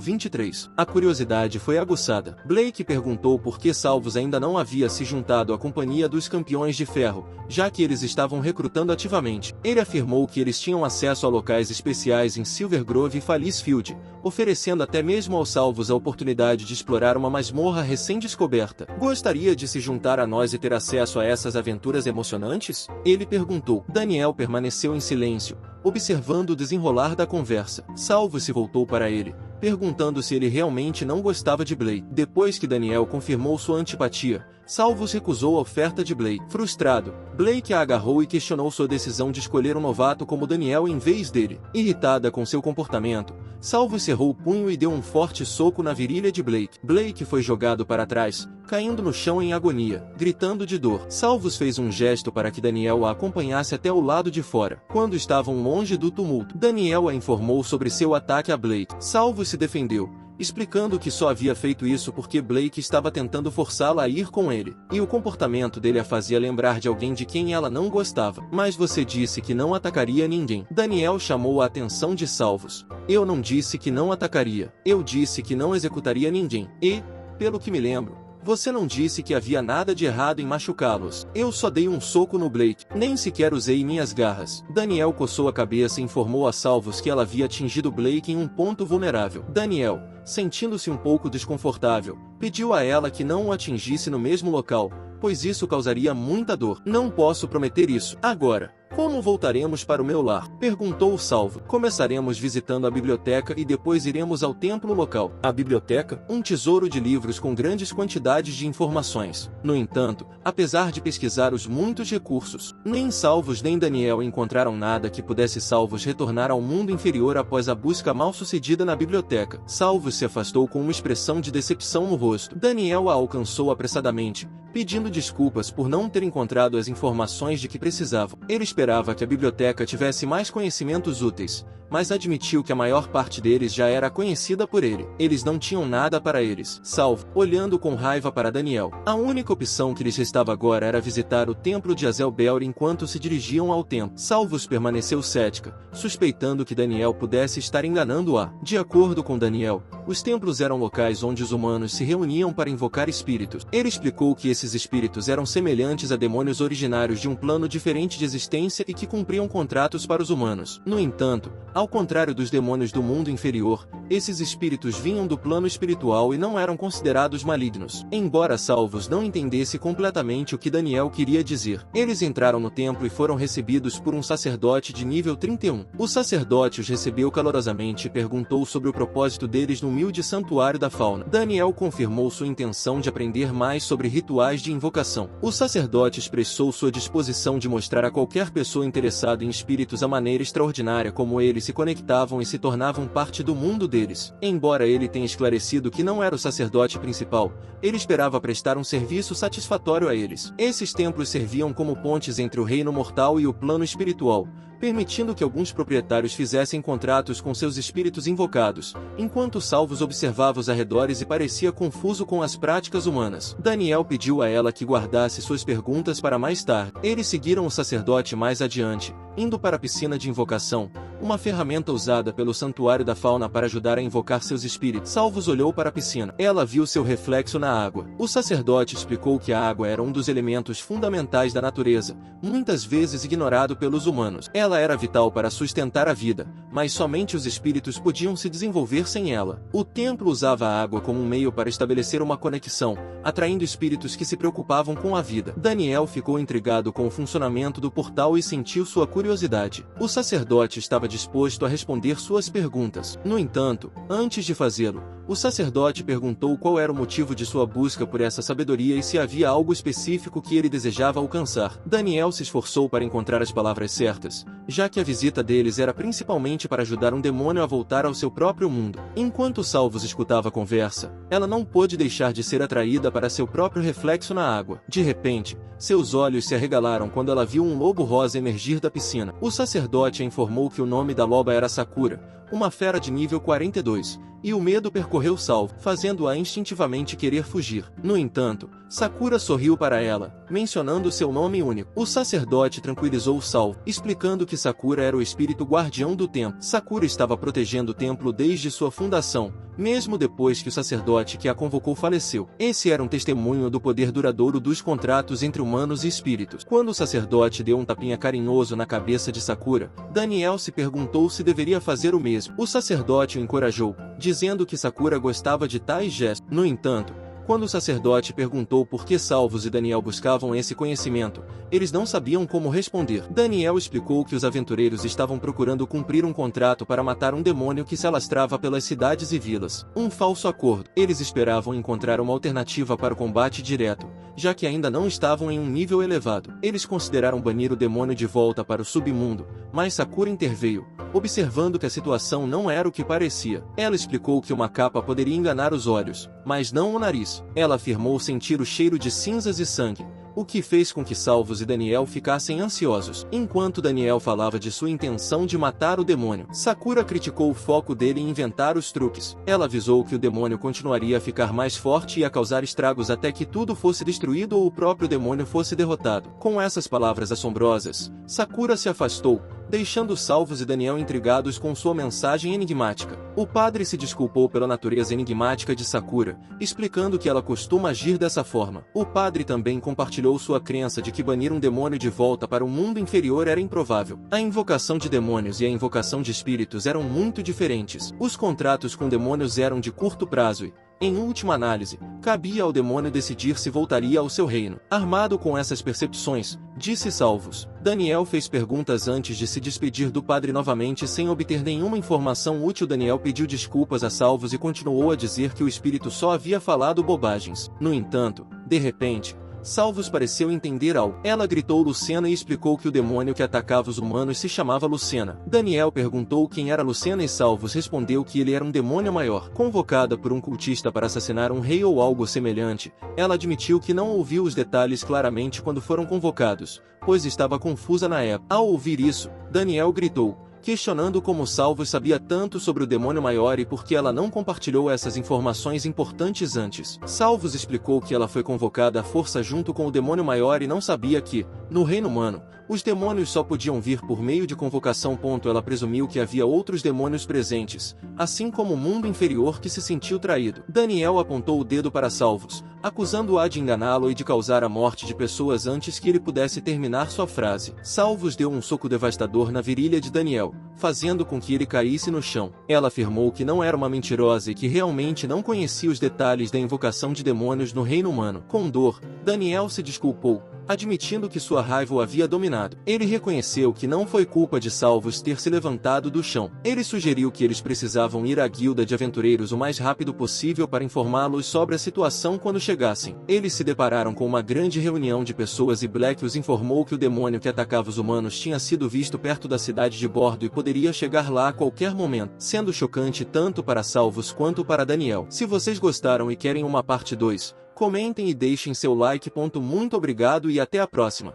23. A curiosidade foi aguçada. Blake perguntou por que Salvos ainda não havia se juntado à companhia dos Campeões de Ferro, já que eles estavam recrutando ativamente. Ele afirmou que eles tinham acesso a locais especiais em Silver Grove e Falisfield, oferecendo até mesmo aos Salvos a oportunidade de explorar uma masmorra recém-descoberta. "Gostaria de se juntar a nós e ter acesso a essas aventuras emocionantes?" ele perguntou. Daniel permaneceu em silêncio, observando o desenrolar da conversa. Salvos se voltou para ele, perguntando se ele realmente não gostava de Blake. Depois que Daniel confirmou sua antipatia, Salvos recusou a oferta de Blake. Frustrado, Blake a agarrou e questionou sua decisão de escolher um novato como Daniel em vez dele. Irritada com seu comportamento, Salvos cerrou o punho e deu um forte soco na virilha de Blake. Blake foi jogado para trás, caindo no chão em agonia, gritando de dor. Salvos fez um gesto para que Daniel a acompanhasse até o lado de fora. Quando estavam longe do tumulto, Daniel a informou sobre seu ataque a Blake. Salvos se defendeu, explicando que só havia feito isso porque Blake estava tentando forçá-la a ir com ele, e o comportamento dele a fazia lembrar de alguém de quem ela não gostava. "Mas você disse que não atacaria ninguém." Daniel chamou a atenção de Salvos. "Eu não disse que não atacaria. Eu disse que não executaria ninguém. E, pelo que me lembro, você não disse que havia nada de errado em machucá-los." "Eu só dei um soco no Blake. Nem sequer usei minhas garras." Daniel coçou a cabeça e informou a Salvos que ela havia atingido Blake em um ponto vulnerável. Daniel, sentindo-se um pouco desconfortável, pediu a ela que não o atingisse no mesmo local, pois isso causaria muita dor. "Não posso prometer isso. Agora, como voltaremos para o meu lar?" perguntou Salvo. "Começaremos visitando a biblioteca e depois iremos ao templo local." A biblioteca? Um tesouro de livros com grandes quantidades de informações. No entanto, apesar de pesquisar os muitos recursos, nem Salvos nem Daniel encontraram nada que pudesse Salvos retornar ao mundo inferior após a busca mal-sucedida na biblioteca. Salvos se afastou com uma expressão de decepção no rosto. Daniel a alcançou apressadamente, pedindo desculpas por não ter encontrado as informações de que precisavam. Ele esperava que a biblioteca tivesse mais conhecimentos úteis, mas admitiu que a maior parte deles já era conhecida por ele. Eles não tinham nada para eles. Salvo, olhando com raiva para Daniel. A única opção que lhes restava agora era visitar o templo de Azelbel enquanto se dirigiam ao templo. Salvos permaneceu cética, suspeitando que Daniel pudesse estar enganando-a. De acordo com Daniel, os templos eram locais onde os humanos se reuniam para invocar espíritos. Ele explicou que esses espíritos eram semelhantes a demônios originários de um plano diferente de existência e que cumpriam contratos para os humanos. No entanto, ao contrário dos demônios do mundo inferior, Esses espíritos vinham do plano espiritual e não eram considerados malignos. Embora Salvos não entendesse completamente o que Daniel queria dizer, eles entraram no templo e foram recebidos por um sacerdote de nível 31. O sacerdote os recebeu calorosamente e perguntou sobre o propósito deles no humilde santuário da fauna. Daniel confirmou sua intenção de aprender mais sobre rituais de invocação. O sacerdote expressou sua disposição de mostrar a qualquer pessoa interessada em espíritos a maneira extraordinária como eles se conectavam e se tornavam parte do mundo deles. Embora ele tenha esclarecido que não era o sacerdote principal, ele esperava prestar um serviço satisfatório a eles. Esses templos serviam como pontes entre o reino mortal e o plano espiritual, permitindo que alguns proprietários fizessem contratos com seus espíritos invocados, enquanto Salvos observava os arredores e parecia confuso com as práticas humanas. Daniel pediu a ela que guardasse suas perguntas para mais tarde. Eles seguiram o sacerdote mais adiante, indo para a piscina de invocação, uma ferramenta usada pelo santuário da fauna para ajudar a invocar seus espíritos. Salvos olhou para a piscina. Ela viu seu reflexo na água. O sacerdote explicou que a água era um dos elementos fundamentais da natureza, muitas vezes ignorado pelos humanos. Ela era vital para sustentar a vida, mas somente os espíritos podiam se desenvolver sem ela. O templo usava a água como um meio para estabelecer uma conexão, atraindo espíritos que se preocupavam com a vida. Daniel ficou intrigado com o funcionamento do portal e sentiu sua curiosidade. O sacerdote estava disposto a responder suas perguntas. No entanto, antes de fazê-lo, o sacerdote perguntou qual era o motivo de sua busca por essa sabedoria e se havia algo específico que ele desejava alcançar. Daniel se esforçou para encontrar as palavras certas, já que a visita deles era principalmente para ajudar um demônio a voltar ao seu próprio mundo. Enquanto Salvos escutava a conversa, ela não pôde deixar de ser atraída para seu próprio reflexo na água. De repente, seus olhos se arregalaram quando ela viu um lobo rosa emergir da piscina. O sacerdote a informou que o nome da loba era Sakura, uma fera de nível 42, e o medo percorreu Salvo, fazendo-a instintivamente querer fugir. No entanto, Sakura sorriu para ela, mencionando seu nome único. O sacerdote tranquilizou Salvo, explicando que Sakura era o espírito guardião do templo. Sakura estava protegendo o templo desde sua fundação, mesmo depois que o sacerdote que a convocou faleceu. Esse era um testemunho do poder duradouro dos contratos entre humanos e espíritos. Quando o sacerdote deu um tapinha carinhoso na cabeça de Sakura, Daniel se perguntou se deveria fazer o mesmo. O sacerdote o encorajou, dizendo que Sakura gostava de tais gestos. No entanto, quando o sacerdote perguntou por que Salvos e Daniel buscavam esse conhecimento, eles não sabiam como responder. Daniel explicou que os aventureiros estavam procurando cumprir um contrato para matar um demônio que se alastrava pelas cidades e vilas. Um falso acordo. Eles esperavam encontrar uma alternativa para o combate direto, já que ainda não estavam em um nível elevado. Eles consideraram banir o demônio de volta para o submundo, mas Sakura interveio, observando que a situação não era o que parecia. Ela explicou que uma capa poderia enganar os olhos, mas não o nariz. Ela afirmou sentir o cheiro de cinzas e sangue, o que fez com que Salvos e Daniel ficassem ansiosos. Enquanto Daniel falava de sua intenção de matar o demônio, Sakura criticou o foco dele em inventar os truques. Ela avisou que o demônio continuaria a ficar mais forte e a causar estragos até que tudo fosse destruído ou o próprio demônio fosse derrotado. Com essas palavras assombrosas, Sakura se afastou, deixando Salvos e Daniel intrigados com sua mensagem enigmática. O padre se desculpou pela natureza enigmática de Sakura, explicando que ela costuma agir dessa forma. O padre também compartilhou sua crença de que banir um demônio de volta para o mundo inferior era improvável. A invocação de demônios e a invocação de espíritos eram muito diferentes. Os contratos com demônios eram de curto prazo e, em última análise, cabia ao demônio decidir se voltaria ao seu reino. Armado com essas percepções, disse Salvos. Daniel fez perguntas antes de se despedir do padre novamente sem obter nenhuma informação útil. Daniel pediu desculpas a Salvos e continuou a dizer que o espírito só havia falado bobagens. No entanto, de repente, Salvos pareceu entender algo. Ela gritou Lucena e explicou que o demônio que atacava os humanos se chamava Lucena. Daniel perguntou quem era Lucena e Salvos respondeu que ele era um demônio maior. Convocada por um cultista para assassinar um rei ou algo semelhante, ela admitiu que não ouviu os detalhes claramente quando foram convocados, pois estava confusa na época. Ao ouvir isso, Daniel gritou, questionando como Salvos sabia tanto sobre o demônio maior e por que ela não compartilhou essas informações importantes antes. Salvos explicou que ela foi convocada à força junto com o demônio maior e não sabia que, no reino humano, Os demônios só podiam vir por meio de convocação. Ela presumiu que havia outros demônios presentes, assim como o mundo inferior que se sentiu traído. Daniel apontou o dedo para Salvos, acusando-a de enganá-lo e de causar a morte de pessoas antes que ele pudesse terminar sua frase. Salvos deu um soco devastador na virilha de Daniel, fazendo com que ele caísse no chão. Ela afirmou que não era uma mentirosa e que realmente não conhecia os detalhes da invocação de demônios no reino humano. Com dor, Daniel se desculpou, admitindo que sua raiva o havia dominado. Ele reconheceu que não foi culpa de Salvos ter se levantado do chão. Ele sugeriu que eles precisavam ir à guilda de aventureiros o mais rápido possível para informá-los sobre a situação quando chegassem. Eles se depararam com uma grande reunião de pessoas e Black os informou que o demônio que atacava os humanos tinha sido visto perto da cidade de Bordo e poderia chegar lá a qualquer momento, sendo chocante tanto para Salvos quanto para Daniel. Se vocês gostaram e querem uma parte 2, comentem e deixem seu like. Muito obrigado e até a próxima.